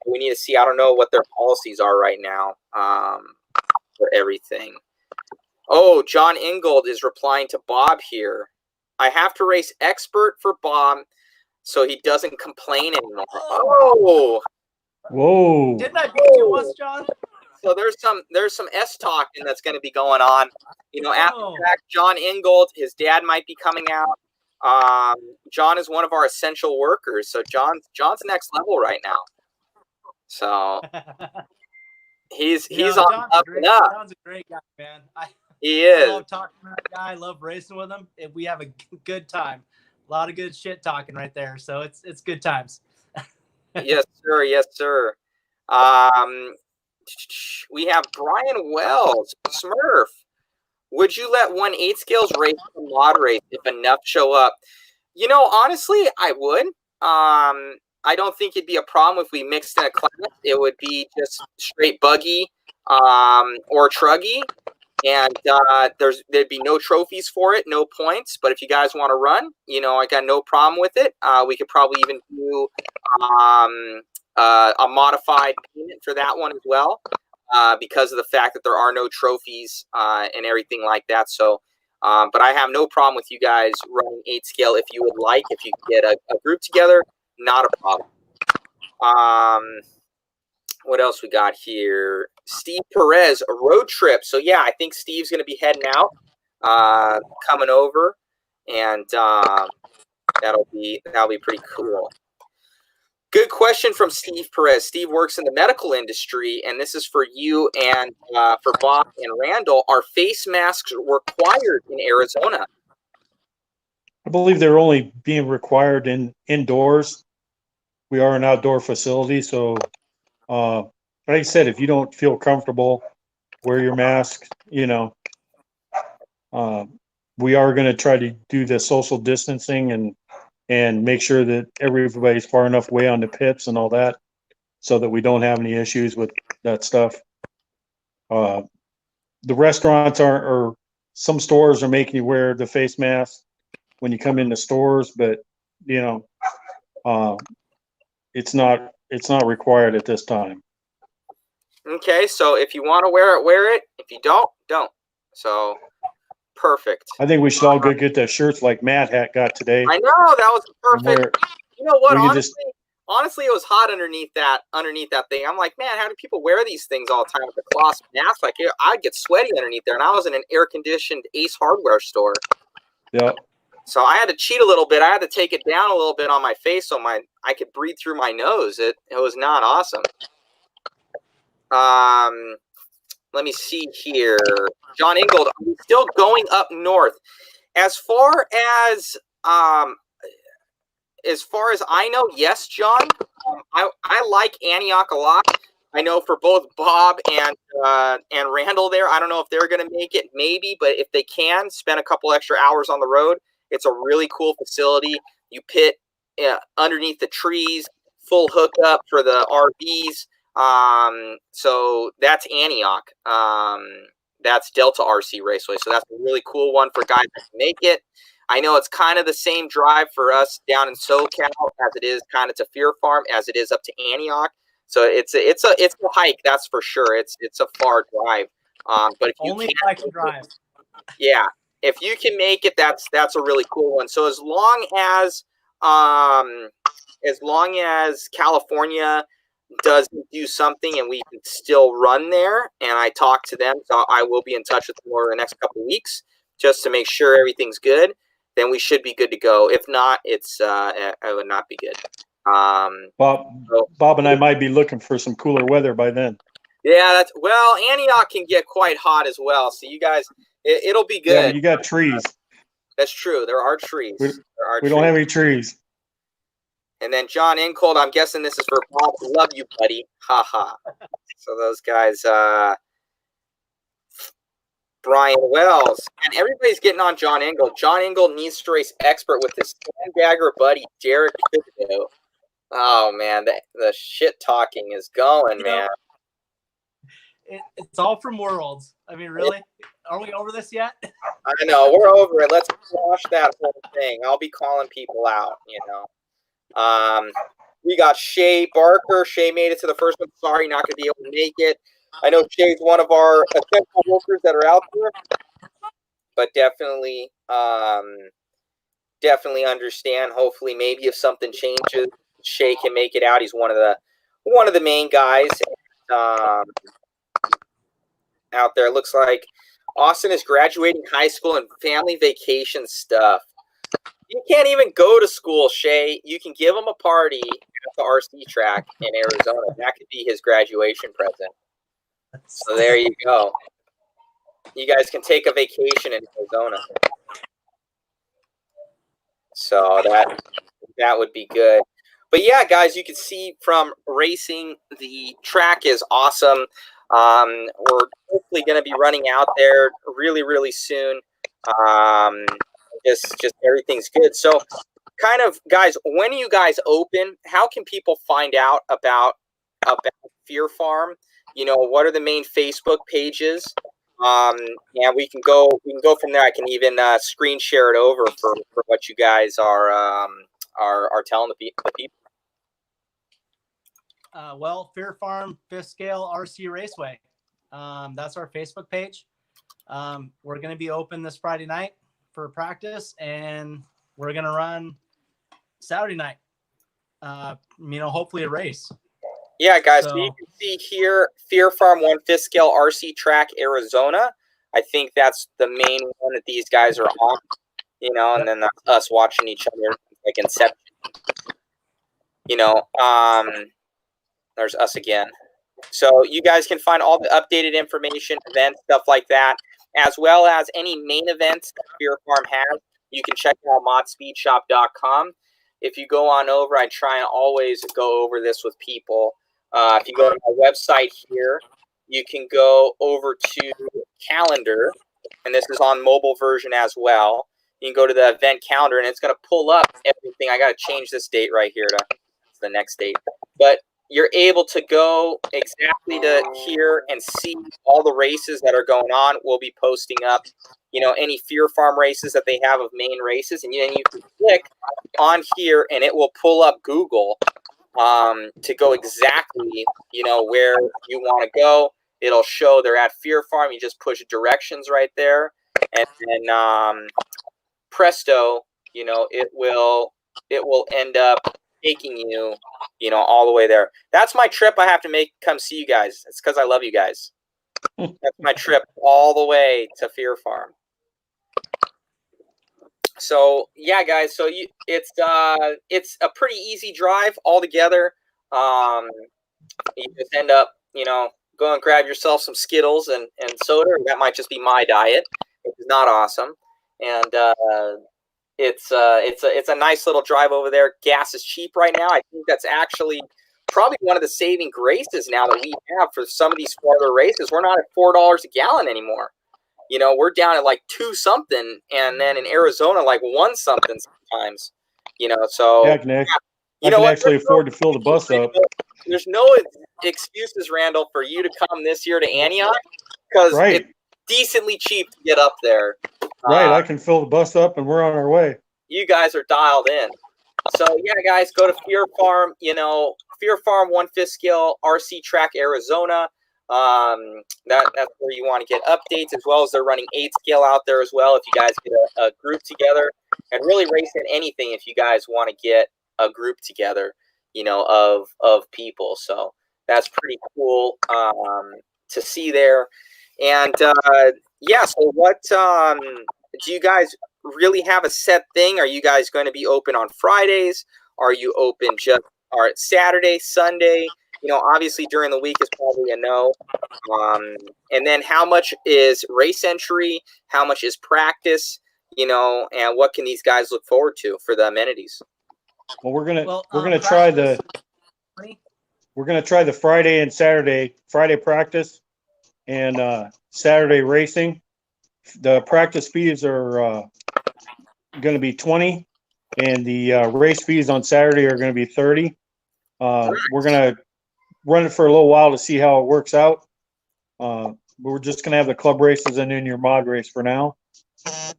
We need to see, I don't know what their policies are right now for everything. Oh, John Ingold is replying to Bob here. I have to race expert for Bob so he doesn't complain anymore. Oh. Whoa. Didn't I beat you once, John? So there's some S talking that's going to be going on. You know, after that, John Ingold, his dad might be coming out. John is one of our essential workers, so John's next level right now. So he's on up and up. John's a great guy, man. He is. I love talking to that guy. I love racing with him. We have a good time. A lot of good shit talking right there. So it's good times. Yes, sir. Yes, sir. We have Brian Wells, Smurf. Would you let 1/8 scales race the mod race if enough show up? You know, honestly, I would. I don't think it'd be a problem if we mixed in a class. It would be just straight buggy or truggy, and there'd be no trophies for it, no points. But if you guys want to run, you know, I got no problem with it. We could probably even do a modified payment for that one as well, because of the fact that there are no trophies and everything like that. So, but I have no problem with you guys running 8 scale if you would like. If you get a group together, not a problem. What else we got here? Steve Perez, a road trip. So yeah, I think Steve's going to be heading out, coming over, and that'll be pretty cool. Good question from Steve Perez. Steve works in the medical industry, and this is for you and for Bob and Randall. Are face masks required in Arizona? I believe they're only being required indoors. We are an outdoor facility, so like I said, if you don't feel comfortable, wear your mask. You know, we are going to try to do the social distancing and make sure that everybody's far enough away on the pits and all that, so that we don't have any issues with that stuff. The restaurants or some stores are making you wear the face mask when you come into stores, but you know, it's not required at this time. Okay, so if you want to wear it, wear it. If you don't, don't. So perfect. I think we should all go get the shirts like Matt got today. I know that was perfect. You know what? Honestly, it was hot underneath that thing. I'm like, man, how do people wear these things all the time with the cloth mask? Like, I'd get sweaty underneath there, and I was in an air-conditioned Ace Hardware store. Yeah. So I had to cheat a little bit. I had to take it down a little bit on my face so I could breathe through my nose. It was not awesome. Let me see here. John Ingold, are we still going up north? As far as I know, yes, John. I like Antioch a lot. I know for both Bob and Randall there, I don't know if they're going to make it, maybe, but if they can, spend a couple extra hours on the road. It's a really cool facility. You pit underneath the trees, full hookup for the RVs. So that's Antioch. That's Delta RC Raceway. So that's a really cool one for guys that can make it. I know it's kind of the same drive for us down in SoCal as it is kind of to Fear Farm as it is up to Antioch. So it's a hike, that's for sure. It's a far drive. But if you only if I can drive. Yeah, if you can make it, that's a really cool one. So as long as California doesn't do something and we can still run there, and I talk to them, so I will be in touch with them over the next couple of weeks just to make sure everything's good, then we should be good to go. If not, it would not be good. Bob and I might be looking for some cooler weather by then. Yeah, Antioch can get quite hot as well. So you guys, it'll be good. Yeah, but you got trees. That's true. There are trees. We don't have any trees. And then John Incold, I'm guessing this is for Bob. Love you, buddy. Ha ha. So those guys, Brian Wells, and everybody's getting on John Ingold. John Ingold needs to race expert with his sandbagger buddy Derek Thibodeau. Oh man, the shit talking is going, man. It's all from Worlds. I mean, really? Are we over this yet? I know, we're over it. Let's flush that whole thing. I'll be calling people out, you know. We got Shay Barker. Shay made it to the first one. Sorry, not going to be able to make it. I know Shay's one of our essential workers that are out there, but definitely understand. Hopefully, maybe if something changes, Shay can make it out. He's one of the main guys out there. Looks like Austin is graduating high school and family vacation stuff. You can't even go to school, Shay. You can give him a party at the RC track in Arizona. That could be his graduation present. So there you go. You guys can take a vacation in Arizona. So that would be good. But yeah, guys, you can see from racing, the track is awesome. We're hopefully going to be running out there really, really soon. Just everything's good. So kind of, guys, when are you guys open? How can people find out about Fear Farm? You know, what are the main Facebook pages? Yeah, we can go from there. I can even screen share it over for what you guys are telling the people. Well, Fear Farm 5th Scale RC Raceway. That's our Facebook page. We're going to be open this Friday night for practice, and we're going to run Saturday night. Hopefully a race. Yeah, guys, so you can see here, Fear Farm 5th Scale RC Track, Arizona. I think that's the main one that these guys are on, you know, and then that's us watching each other like Inception. You know, there's us again. So you guys can find all the updated information, events, stuff like that, as well as any main events that Fear Farm has. You can check out modspeedshop.com. If you go on over, I try and always go over this with people. If you go to my website here, you can go over to calendar, and this is on mobile version as well. You can go to the event calendar, and it's going to pull up everything. I got to change this date right here to the next date. But you're able to go exactly to here and see all the races that are going on. We'll be posting up, you know, any Fear Farm races that they have of main races. And then you can click on here, and it will pull up Google to go exactly, where you want to go. It'll show they're at Fear Farm. You just push directions right there, and then presto, it will end up taking you, all the way there. That's my trip I have to make. Come see you guys. It's because I love you guys. That's my trip all the way to Fear Farm. So yeah, guys. So it's a pretty easy drive altogether. You just end up, go and grab yourself some Skittles and soda. That might just be my diet. It's not awesome, and it's a nice little drive over there. Gas is cheap right now. I think that's actually probably one of the saving graces now that we have for some of these farther races. We're not at $4 a gallon anymore. We're down at like 2 something, and then in Arizona like 1 something sometimes. So Yeah, I can actually afford to fill the bus up. There's no excuses, Randall, for you to come this year to Antioch because it's decently cheap to get up there. Right, I can fill the bus up, and we're on our way. You guys are dialed in. So yeah, guys, go to Fear Farm. Fear Farm 1/5 scale RC track, Arizona. That's where you want to get updates, as well as they're running 8 scale out there as well. If you guys get a group together and really race in anything, if you guys want to get a group together, of people. So that's pretty cool to see there. And yeah, so what do you guys really have a set thing? Are you guys going to be open on Fridays? Are you open just Saturday, Sunday? Obviously during the week is probably a no. And then how much is race entry? How much is practice? And what can these guys look forward to for the amenities? Well, we're gonna try the Friday and Saturday. Friday practice and Saturday racing. The practice fees are going to be $20, and the race fees on Saturday are going to be $30. We're going to run it for a little while to see how it works out. We're just going to have the club races and then your mod race for now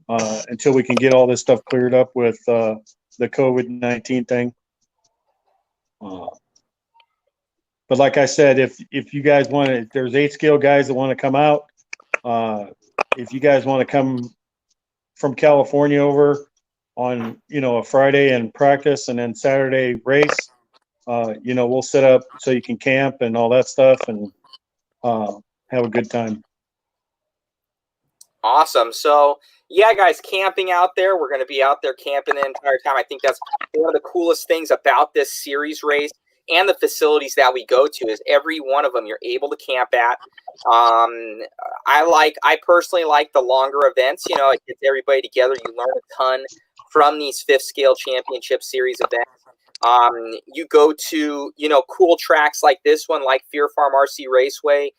until we can get all this stuff cleared up with the COVID-19 thing. But like I said, if you guys want to, if there's 8 scale guys that want to come out, if you guys want to come from California over on, a Friday and practice and then Saturday race, we'll set up so you can camp and all that stuff and have a good time. Awesome. So yeah, guys, camping out there. We're going to be out there camping the entire time. I think that's one of the coolest things about this series race and the facilities that we go to is every one of them you're able to camp at. I personally like the longer events. It gets everybody together. You learn a ton from these 5th scale championship series events. You go to, cool tracks like this one, like Fear Farm RC Raceway.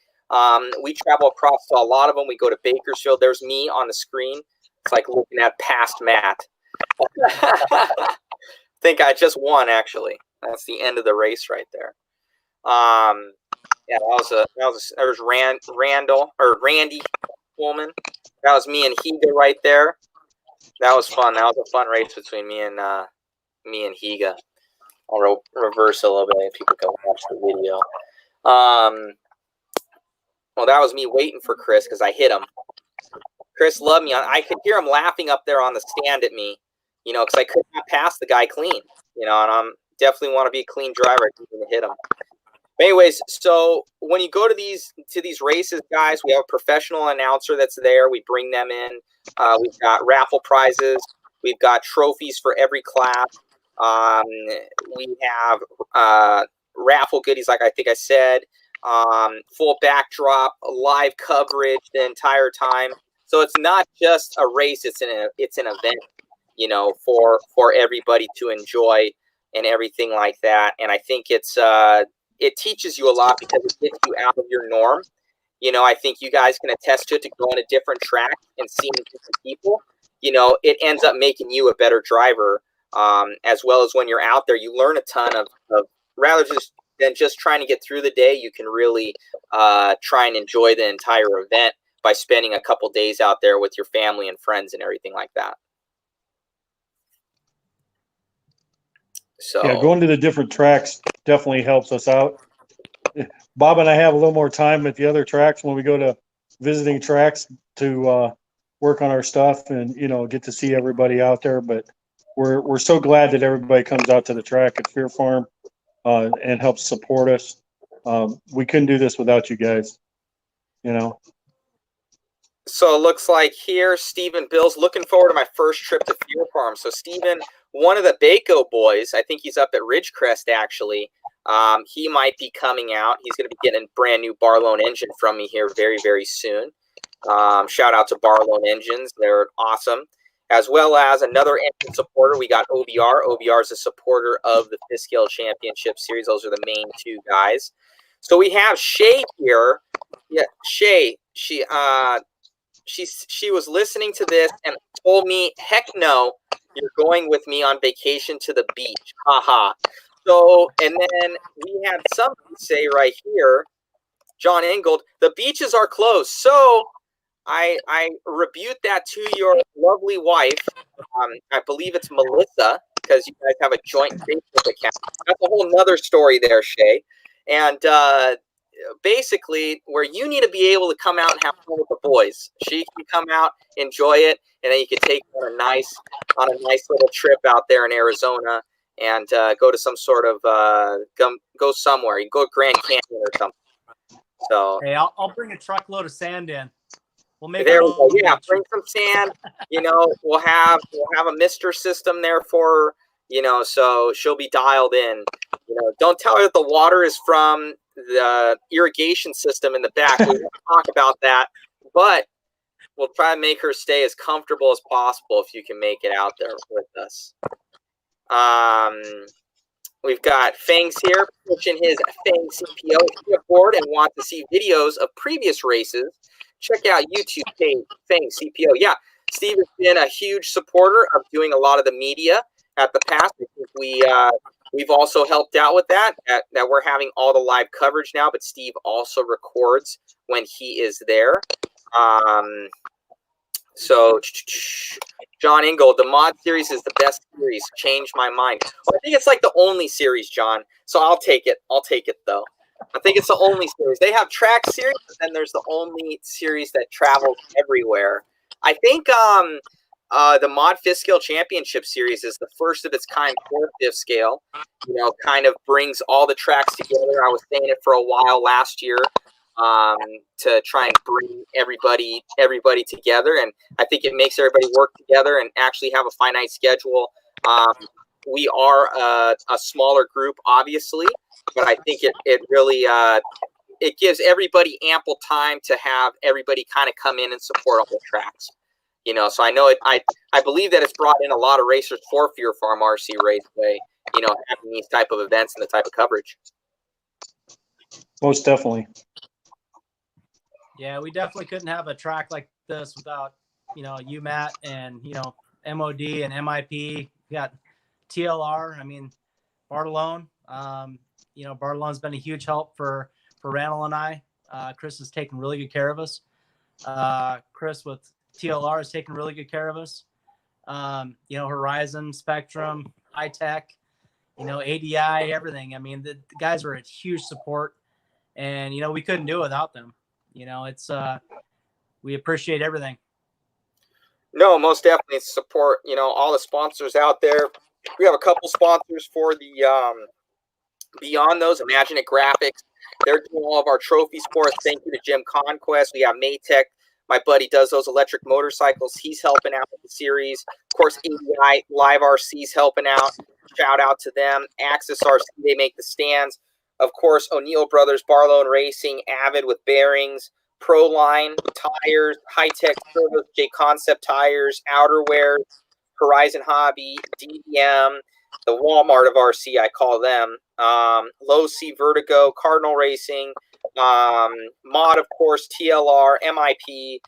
We travel across to a lot of them. We go to Bakersfield. There's me on the screen. It's like looking at past Matt. I think I just won, actually. That's the end of the race right there. Yeah, there's Randall or Randy Coleman. That was me and Higa right there. That was fun. That was a fun race between me and Higa. I'll reverse a little bit if people can watch the video. Well, that was me waiting for Chris because I hit him. Chris loved me. I could hear him laughing up there on the stand at me, because I could not pass the guy clean, and I'm definitely want to be a clean driver. I didn't hit him. But anyways, so when you go to these races, guys, we have a professional announcer that's there. We bring them in. We've got raffle prizes. We've got trophies for every class. We have raffle goodies, like I think I said. Full backdrop, live coverage the entire time. So it's not just a race; it's an event, for everybody to enjoy and everything like that. And I think it teaches you a lot because it gets you out of your norm. I think you guys can attest to go on a different track and seeing different people. It ends up making you a better driver, as well as when you're out there, you learn a ton of rather than just trying to get through the day. You can really try and enjoy the entire event by spending a couple days out there with your family and friends and everything like that. So Yeah, going to the different tracks definitely helps us out. Bob and I have a little more time at the other tracks when we go to visiting tracks to work on our stuff and, you know, get to see everybody out there. But we're so glad that everybody comes out to the track at Fear Farm and helps support us. We couldn't do this without you guys, you know. So it looks like here, Stephen Bill's looking forward to my first trip to Fear Farm. So Stephen, one of the Baco boys, I think he's up at Ridgecrest actually. He might be coming out. He's going to be getting a brand new Barlow engine from me here very, very soon. Shout out to Barlow Engines. They're awesome. As well as another engine supporter. We got OBR. OBR is a supporter of the Fiskale Championship Series. Those are the main two guys. So we have Shay here. Yeah, Shay, she was listening to this and told me, heck no, you're going with me on vacation to the beach. Haha. So, and then we had somebody say right here, John Ingold, the beaches are closed. So I rebuke that to your lovely wife. I believe it's Melissa, because you guys have a joint Facebook account. That's a whole nother story there, Shay. And basically, where you need to be able to come out and have fun with the boys. She can come out, enjoy it, and then you can take her on a nice little trip out there in Arizona and go to some sort of go somewhere. You can go to Grand Canyon or something. So Hey, I'll bring a truckload of sand in. We'll make there our we go. own Yeah, beach. bring some sand. You know, we'll have a Mister system there for her, you know, so she'll be dialed in. You know, don't tell her that the water is from the irrigation system in the back. We won't talk about that, but we'll try to make her stay as comfortable as possible if you can make it out there with us. We've got Fangs here pushing his Fang CPO. If you're bored and want to see videos of previous races, check out YouTube page Fang CPO. Yeah, Steve has been a huge supporter of doing a lot of the media at the past. I think we've also helped out with that we're having all the live coverage now, but Steve also records when he is there. So John Ingold, the mod series is the best series. Changed my mind. Well, I think it's like the only series, John. So I'll take it. I'll take it though. I think it's the only series. They have track series, but then there's the only series that travels everywhere. I think the Mod Fifth Scale Championship Series is the first of its kind for fifth scale. You know, kind of brings all the tracks together. I was saying it for a while last year. To try and bring everybody together, and I think it makes everybody work together and actually have a finite schedule. We are a smaller group, obviously, but I think it really it gives everybody ample time to have everybody kind of come in and support all the tracks. You know, so I know I believe that it's brought in a lot of racers for Fear Farm RC Raceway. You know, having these type of events and the type of coverage. Most definitely. Yeah, we definitely couldn't have a track like this without, you know, UMAT and, you know, MOD and MIP. We got TLR. I mean, Bartolone. You know, Bartolone's been a huge help for Randall and I. Chris has taken really good care of us. Chris with TLR has taken really good care of us. You know, Horizon, Spectrum, High Tech, you know, ADI, everything. I mean, the guys were a huge support, and, you know, we couldn't do it without them. You know, it's we appreciate everything. No, most definitely support, you know, all the sponsors out there. We have a couple sponsors for the beyond those. Imagine It Graphics. They're doing all of our trophies for us. Thank you to Jim Conquest. We have Maytech. My buddy does those electric motorcycles. He's helping out with the series. Of course, ADI Live RC's helping out. Shout out to them. Axis RC, they make the stands. Of course, O'Neill Brothers, Barlow and Racing, Avid with bearings, Proline tires, High Tech Service, J Concept tires, outerwear, Horizon Hobby, DDM, the Walmart of RC, I call them. Low C Vertigo, Cardinal Racing, Mod, of course, TLR, MIP,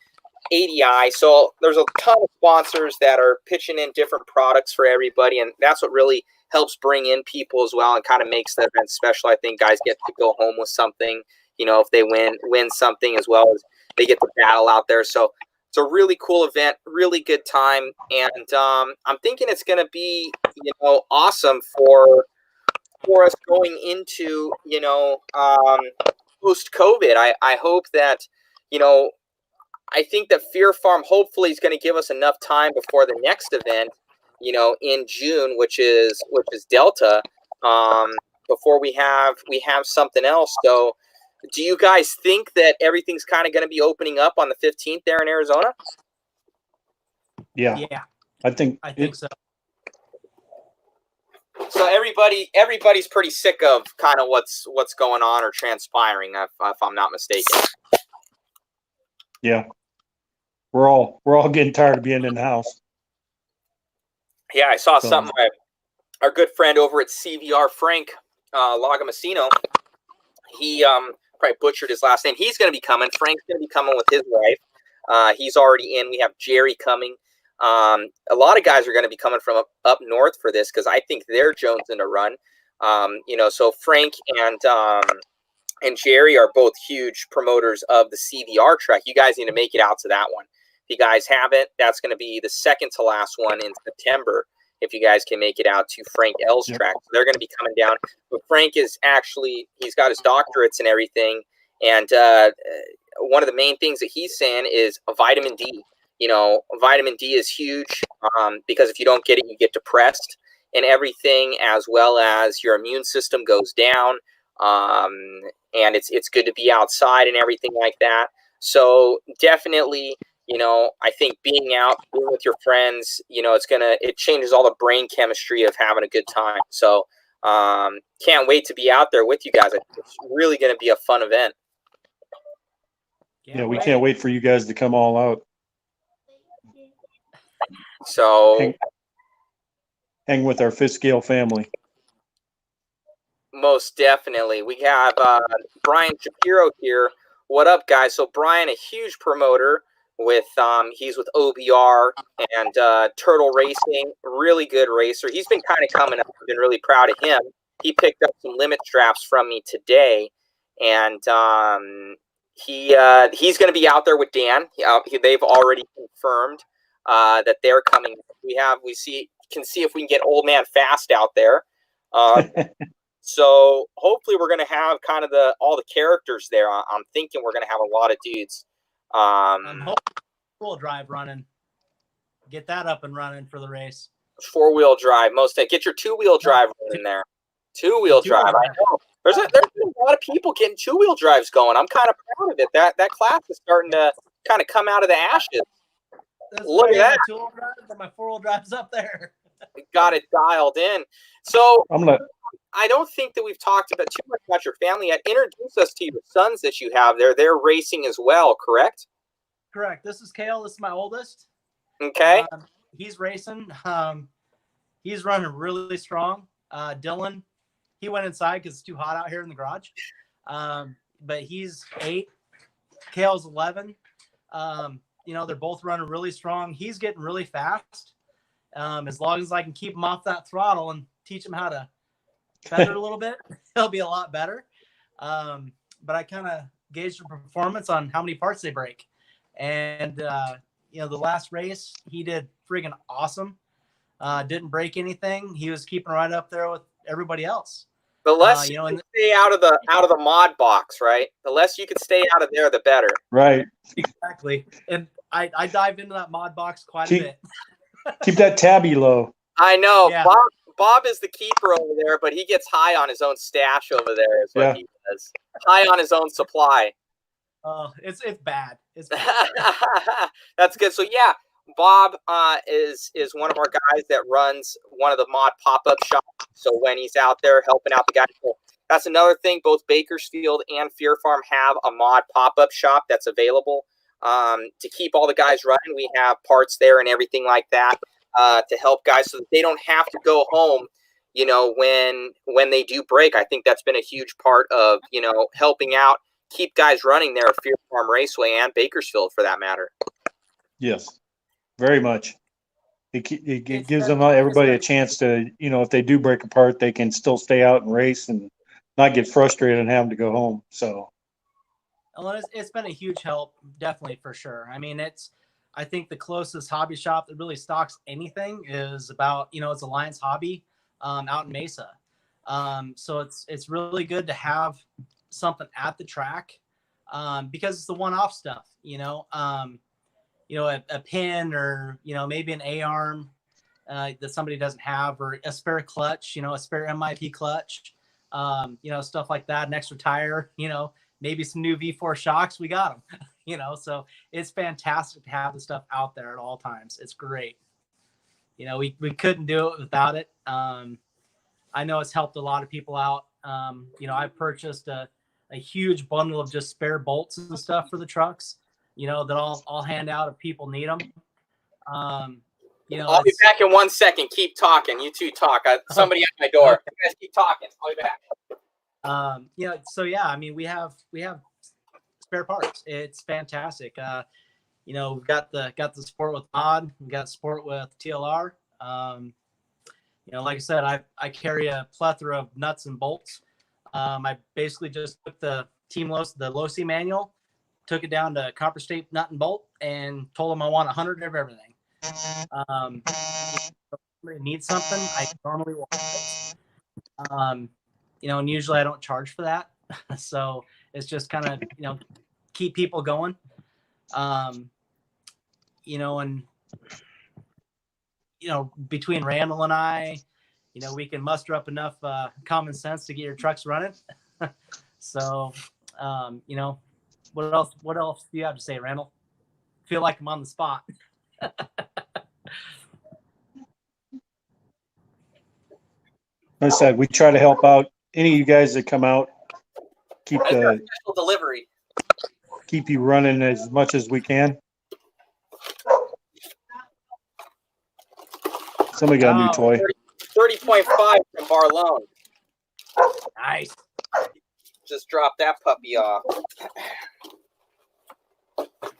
ADI. So there's a ton of sponsors that are pitching in different products for everybody, and that's what really helps bring in people as well and kind of makes the event special. I think guys get to go home with something, you know, if they win something, as well as they get to battle out there. So It's a really cool event, really good time, and I'm thinking it's going to be, awesome for us going into, post COVID. I hope that, I think that Fear Farm hopefully is going to give us enough time before the next event, in June, which is Delta, before we have something else. So, do you guys think that everything's kind of going to be opening up on the 15th there in Arizona? Yeah. I think so. So everybody's pretty sick of kind of what's going on or transpiring, if I'm not mistaken. Yeah. We're all getting tired of being in the house. Yeah, I saw something. Our good friend over at CVR, Frank Lagamasino, he probably butchered his last name. He's going to be coming. Frank's going to be coming with his wife. He's already in. We have Jerry coming. A lot of guys are going to be coming from up north for this because I think they're jonesing to run. So Frank and Jerry are both huge promoters of the CVR track. You guys need to make it out to that one. If you guys haven't, that's going to be the second to last one in September. If you guys can make it out to Frank L's track, so they're going to be coming down. But Frank is he's got his doctorates and everything. And one of the main things that he's saying is vitamin D. Vitamin D is huge because if you don't get it, you get depressed and everything, as well as your immune system goes down. And it's good to be outside and everything like that. So definitely, I think being out, being with your friends, it changes all the brain chemistry of having a good time. So can't wait to be out there with you guys. It's really going to be a fun event. Yeah, we can't wait for you guys to come all out. So hang with our fifth scale family. Most definitely. We have Bryan Shapiro here. What up, guys? So Bryan, a huge promoter with he's with OBR and Turtle Racing, really good racer. He's been kind of coming up. I've been really proud of him. He picked up some limit straps from me today, and he's going to be out there with Dan. They've already confirmed that they're coming. We can see if we can get Old Man Fast out there. So hopefully we're going to have kind of all the characters there. I'm thinking we're going to have a lot of dudes. I'm hoping four-wheel drive running. Get that up and running for the race. 4-wheel drive. Get your 2-wheel drive in there. 2-wheel drive. I know. There's been a lot of people getting 2-wheel drives going. I'm kind of proud of it. That class is starting to kind of come out of the ashes. Look at that. 2-wheel drive, but my 4-wheel drive's up there. Got it dialed in. So I'm gonna. I don't think that we've talked about too much about your family yet. Introduce us to your sons that you have there. They're racing as well, correct? Correct. This is Kale. This is my oldest. Okay. He's racing. He's running really strong. Dylan, he went inside because it's too hot out here in the garage. But he's 8. Kale's 11. They're both running really strong. He's getting really fast. As long as I can keep him off that throttle and teach him how to feather a little bit, he'll be a lot better. But I kind of gauge the performance on how many parts they break. And, the last race, he did friggin' awesome. Didn't break anything. He was keeping right up there with everybody else. The less you can stay out of the mod box, right? The less you can stay out of there, the better. Right. Exactly. And I dived into that mod box quite a bit. Keep that tabby low. I know. Yeah. Bob is the keeper over there, but he gets high on his own stash over there is what he does. High on his own supply. Oh, it's bad. It's bad. That's good. So yeah, Bob is one of our guys that runs one of the mod pop-up shops. So when he's out there helping out the guys, that's another thing. Both Bakersfield and Fear Farm have a mod pop-up shop that's available to keep all the guys running. We have parts there and everything like that to help guys so that they don't have to go home, when they do break. I think that's been a huge part of, helping out, keep guys running there at Fear Farm Raceway and Bakersfield for that matter. Yes, very much. It gives everybody a chance to, if they do break apart, they can still stay out and race and not get frustrated and have them to go home. So, well, it's been a huge help, definitely, for sure. I mean, I think the closest hobby shop that really stocks anything is about, it's Alliance Hobby out in Mesa. So it's really good to have something at the track because it's the one-off stuff, a pin or, maybe an A-arm that somebody doesn't have, or a spare clutch, a spare MIP clutch, stuff like that, an extra tire, maybe some new V4 shocks. We got them, so it's fantastic to have the stuff out there at all times. It's great. We couldn't do it without it. I know it's helped a lot of people out. I purchased a huge bundle of just spare bolts and stuff for the trucks, that I'll hand out if people need them. I'll be back in 1 second. Keep talking. You two talk. Somebody at my door. You guys keep talking. I'll be back. So yeah, I mean, we have spare parts. It's fantastic. We've got the support with Mod. We got support with TLR. Like I said, I carry a plethora of nuts and bolts. I basically just took the the Losi manual, took it down to copper state nut and bolt, and told them I want 100 of everything. If somebody needs something, I normally will. And usually I don't charge for that. So it's just kind of, keep people going. And between Randall and I, we can muster up enough common sense to get your trucks running. So, what else do you have to say, Randall? Feel like I'm on the spot. I said, we try to help out any of you guys that come out, keep special delivery. Keep you running as much as we can. Somebody got a new toy. 30.5 from Barlone. Nice. Just dropped that puppy off.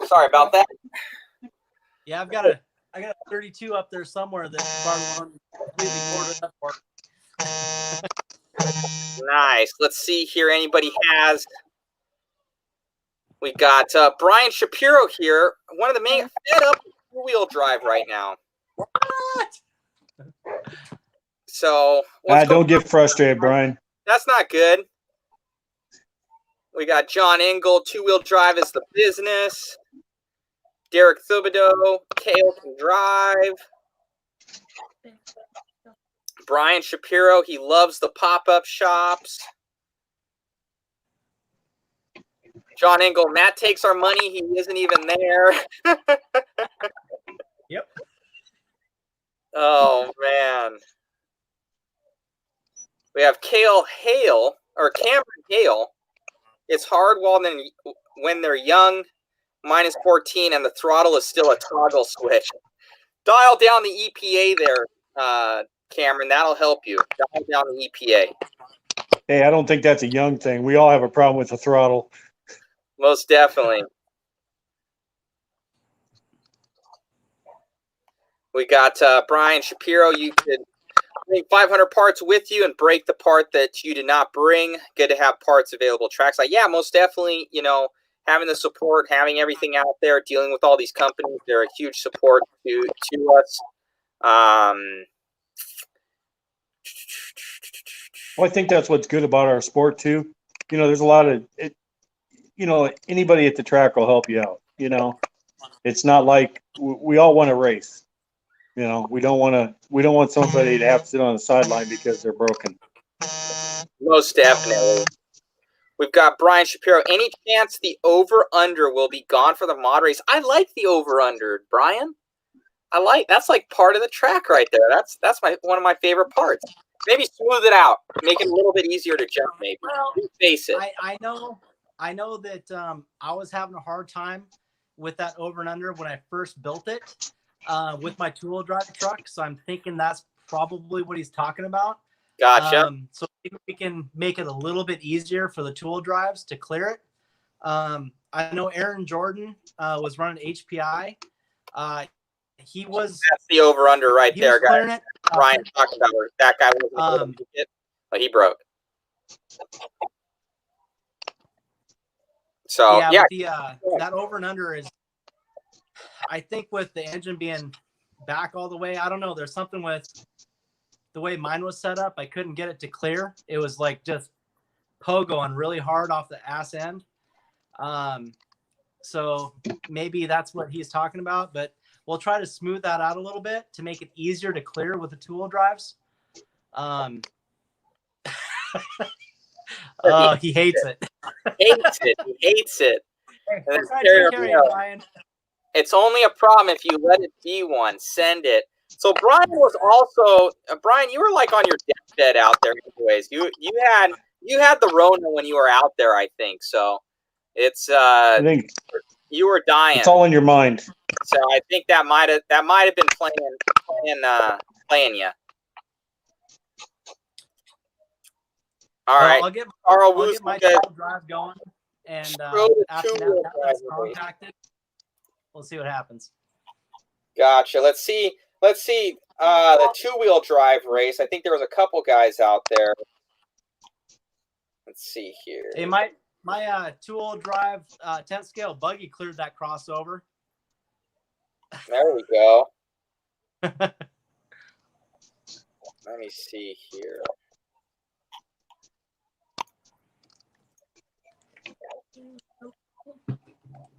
Sorry about that. Yeah, I got a 32 up there somewhere that Barlone completely ordered up for. Nice. Let's see here. Anybody has? We got Bryan Shapiro here. One of the main fed up wheel drive right now. What? So don't get frustrated, Bryan. That's not good. We got John Engel. 2-wheel drive is the business. Derek Thibodeau. Kale can drive. Bryan Shapiro, he loves the pop-up shops. John Engel, Matt takes our money. He isn't even there. Yep. Oh, man. We have Cameron Hale. It's hard when they're young, -14, and the throttle is still a toggle switch. Dial down the EPA there, Cameron. That'll help you. Dial down the EPA. Hey, I don't think that's a young thing. We all have a problem with the throttle. Most definitely. We got Bryan Shapiro. You could bring 500 parts with you and break the part that you did not bring. Good to have parts available. Tracks like, yeah, most definitely, having the support, having everything out there, dealing with all these companies, they're a huge support to us. Well, I think that's what's good about our sport too. There's a lot of it. Anybody at the track will help you out. It's not like we all want to race. We don't want somebody to have to sit on the sideline because they're broken. Most definitely. We've got Bryan Shapiro. Any chance the over-under will be gone for the mod race? I like the over-under, Bryan. That's like part of the track right there. That's one of my favorite parts. Maybe smooth it out, make it a little bit easier to jump. Maybe face it. I know that I was having a hard time with that over and under when I first built it with my 2-wheel drive truck. So I'm thinking that's probably what he's talking about. Gotcha. So maybe we can make it a little bit easier for the 2-wheel drives to clear it. I know Aaron Jordan was running HPI. That's the over under right there, guys. Bryan talked about it. That guy wasn't it, but he broke. So yeah. That over and under is, I think with the engine being back all the way, I don't know. There's something with the way mine was set up. I couldn't get it to clear. It was like just pogoing really hard off the ass end. So maybe that's what he's talking about, but we'll try to smooth that out a little bit to make it easier to clear with the two-wheel drives. Oh, he hates it. Hates it. He hates it. Hey, And we're trying to take care of you, Bryan. It's only a problem if you let it be one. Send it. So Bryan was also Bryan. You were like on your deathbed out there, anyways. You had the Rona when you were out there, I think. So it's I think you were dying. it's all in your mind. So I think that might have been playing you. All right, I'll get my two-wheel drive going, and after that's contacted, we'll see what happens. Gotcha. Let's see the two-wheel drive race. I think there was a couple guys out there. Let's see here. Hey, my two-wheel drive 10th scale buggy cleared that crossover. There we go. Let me see here.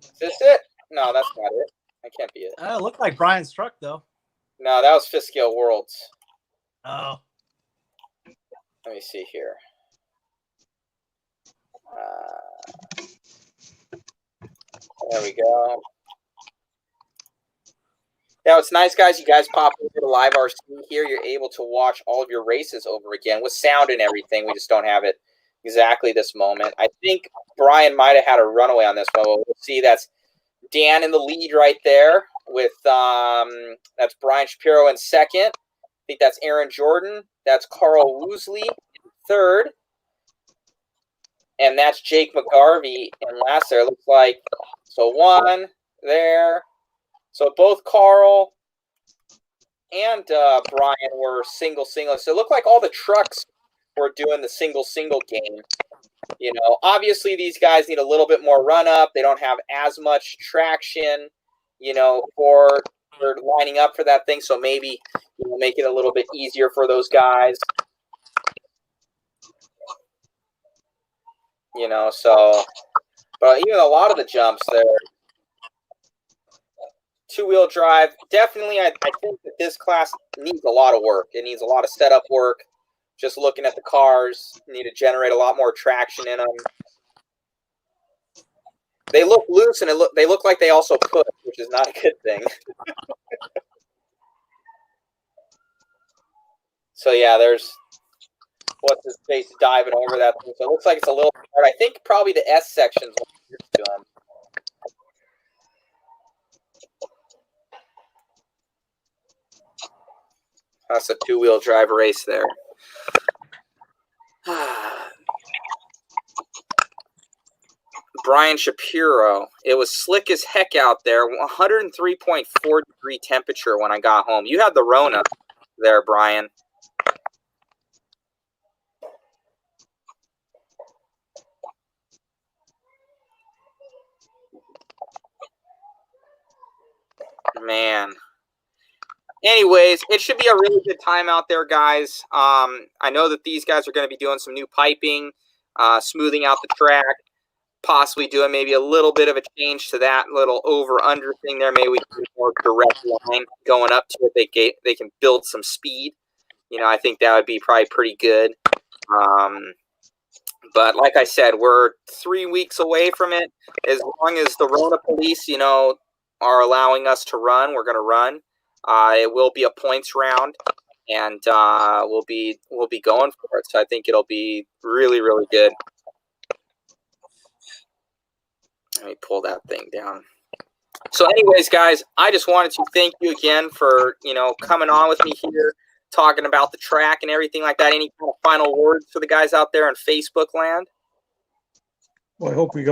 Is this it? No, that's not it. That can't be it. It looked like Bryan's truck, though. No, that was 5th Scale Worlds. Oh. Let me see here. There we go. Now, it's nice, guys. You guys pop over to Live RC here. You're able to watch all of your races over again with sound and everything. We just don't have it exactly this moment. I think Bryan might have had a runaway on this one. We'll see. That's Dan in the lead right there with that's Bryan Shapiro in second. I think that's Aaron Jordan. That's Carl Woosley in third. And that's Jake McGarvey in last there. Looks like so one there. So both Carl and Bryan were single. So it looked like all the trucks were doing the single game. You know, obviously these guys need a little bit more run up. They don't have as much traction, you know, for lining up for that thing. So maybe, you know, make it a little bit easier for those guys. You know, so, but even a lot of the jumps there, two-wheel drive, definitely I think that this class needs a lot of work. It needs a lot of setup work. Just looking at the cars, need to generate a lot more traction in them. They look loose, and they look like they also push, which is not a good thing. So yeah, there's what's his face diving over that thing. So it looks like it's a little hard. I think probably the S section's what you're doing. That's a two-wheel drive race there. Bryan Shapiro. It was slick as heck out there. 103.4 degree temperature when I got home. You had the Rona there, Bryan. Man. Anyways, it should be a really good time out there, guys. I know that these guys are going to be doing some new piping, smoothing out the track, possibly doing maybe a little bit of a change to that little over-under thing there. Maybe we can do a more direct line going up to it. They can build some speed. You know, I think that would be probably pretty good. But like I said, we're 3 weeks away from it. As long as the Rona police, you know, are allowing us to run, we're going to run. It will be a points round, and we'll be going for it. So I think it'll be really, really good. Let me pull that thing down. So anyways, guys, I just wanted to thank you again for, you know, coming on with me here, talking about the track and everything like that. Any kind of final words for the guys out there in Facebook land? Well, I hope you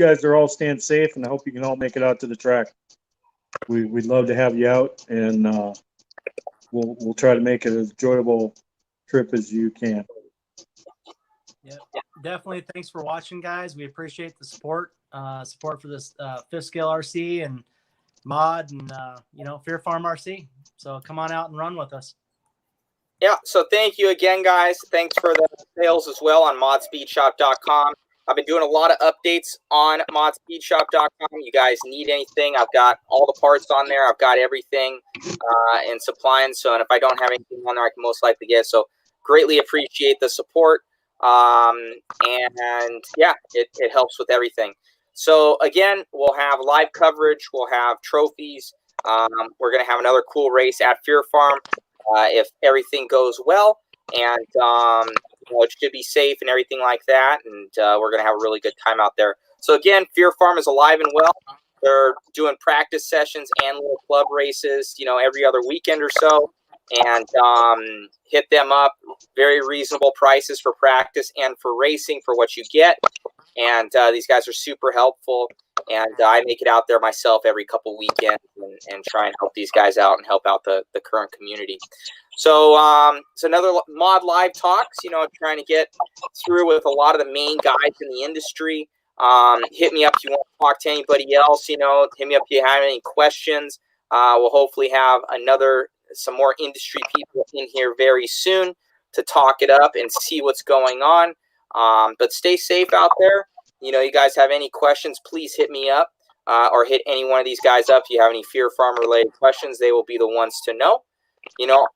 guys are all staying safe, and I hope you can all make it out to the track. We'd love to have you out, and we'll try to make it as enjoyable trip as you can. Yeah, definitely. Thanks for watching, guys. We appreciate the support for this 5th Scale RC, and mod and Fear Farm RC. So come on out and run with us. Yeah, so thank you again, guys. Thanks for the sales as well on modspeedshop.com. I've been doing a lot of updates on modspeedshop.com. You guys need anything, I've got all the parts on there. I've got everything in supplying. So, and if I don't have anything on there, I can most likely get. So greatly appreciate the support. And yeah, it helps with everything. So again, we'll have live coverage. We'll have trophies. We're going to have another cool race at Fear Farm. If everything goes well, and it should be safe and everything like that, and we're going to have a really good time out there. So again, Fear Farm is alive and well. They're doing practice sessions and little club races, every other weekend or so, and hit them up. Very reasonable prices for practice and for racing for what you get, and these guys are super helpful. And I make it out there myself every couple weekends and try and help these guys out and help out the current community. So it's another Mod Live Talks, trying to get through with a lot of the main guys in the industry. Hit me up if you want to talk to anybody else, hit me up if you have any questions. We'll hopefully have some more industry people in here very soon to talk it up and see what's going on. But stay safe out there. You guys have any questions, please hit me up or hit any one of these guys up. If you have any Fear Farm related questions, they will be the ones to know.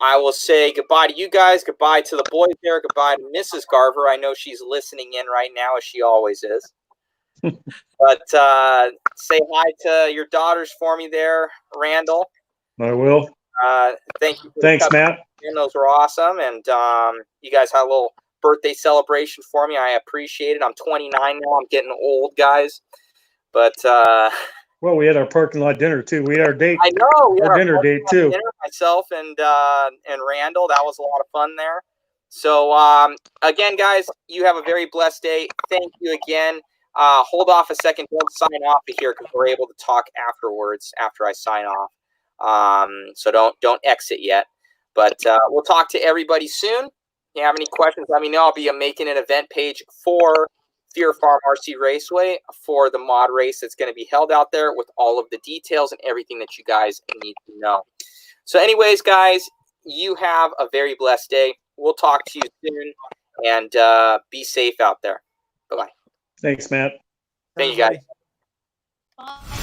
I will say goodbye to you guys. Goodbye to the boys there. Goodbye to Mrs. Garver. I know she's listening in right now, as she always is. But say hi to your daughters for me there, Randall. I will. Thank you. Thanks, Matt. Those were awesome. And you guys had a little birthday celebration for me. I appreciate it. I'm 29 now. I'm getting old, guys. But well, we had our parking lot dinner too. We had our date. I know. We had our dinner date too. Dinner, myself and Randall. That was a lot of fun there. So again, guys, you have a very blessed day. Thank you again. Hold off a second. Don't sign off here because we're able to talk afterwards after I sign off. So don't exit yet. But we'll talk to everybody soon. If you have any questions, let me know. I'll be making an event page for Fear Farm RC Raceway for the mod race that's going to be held out there with all of the details and everything that you guys need to know. So anyways, guys, you have a very blessed day. We'll talk to you soon, and be safe out there. Bye-bye. Thanks, Matt. Thank you, guys. Bye.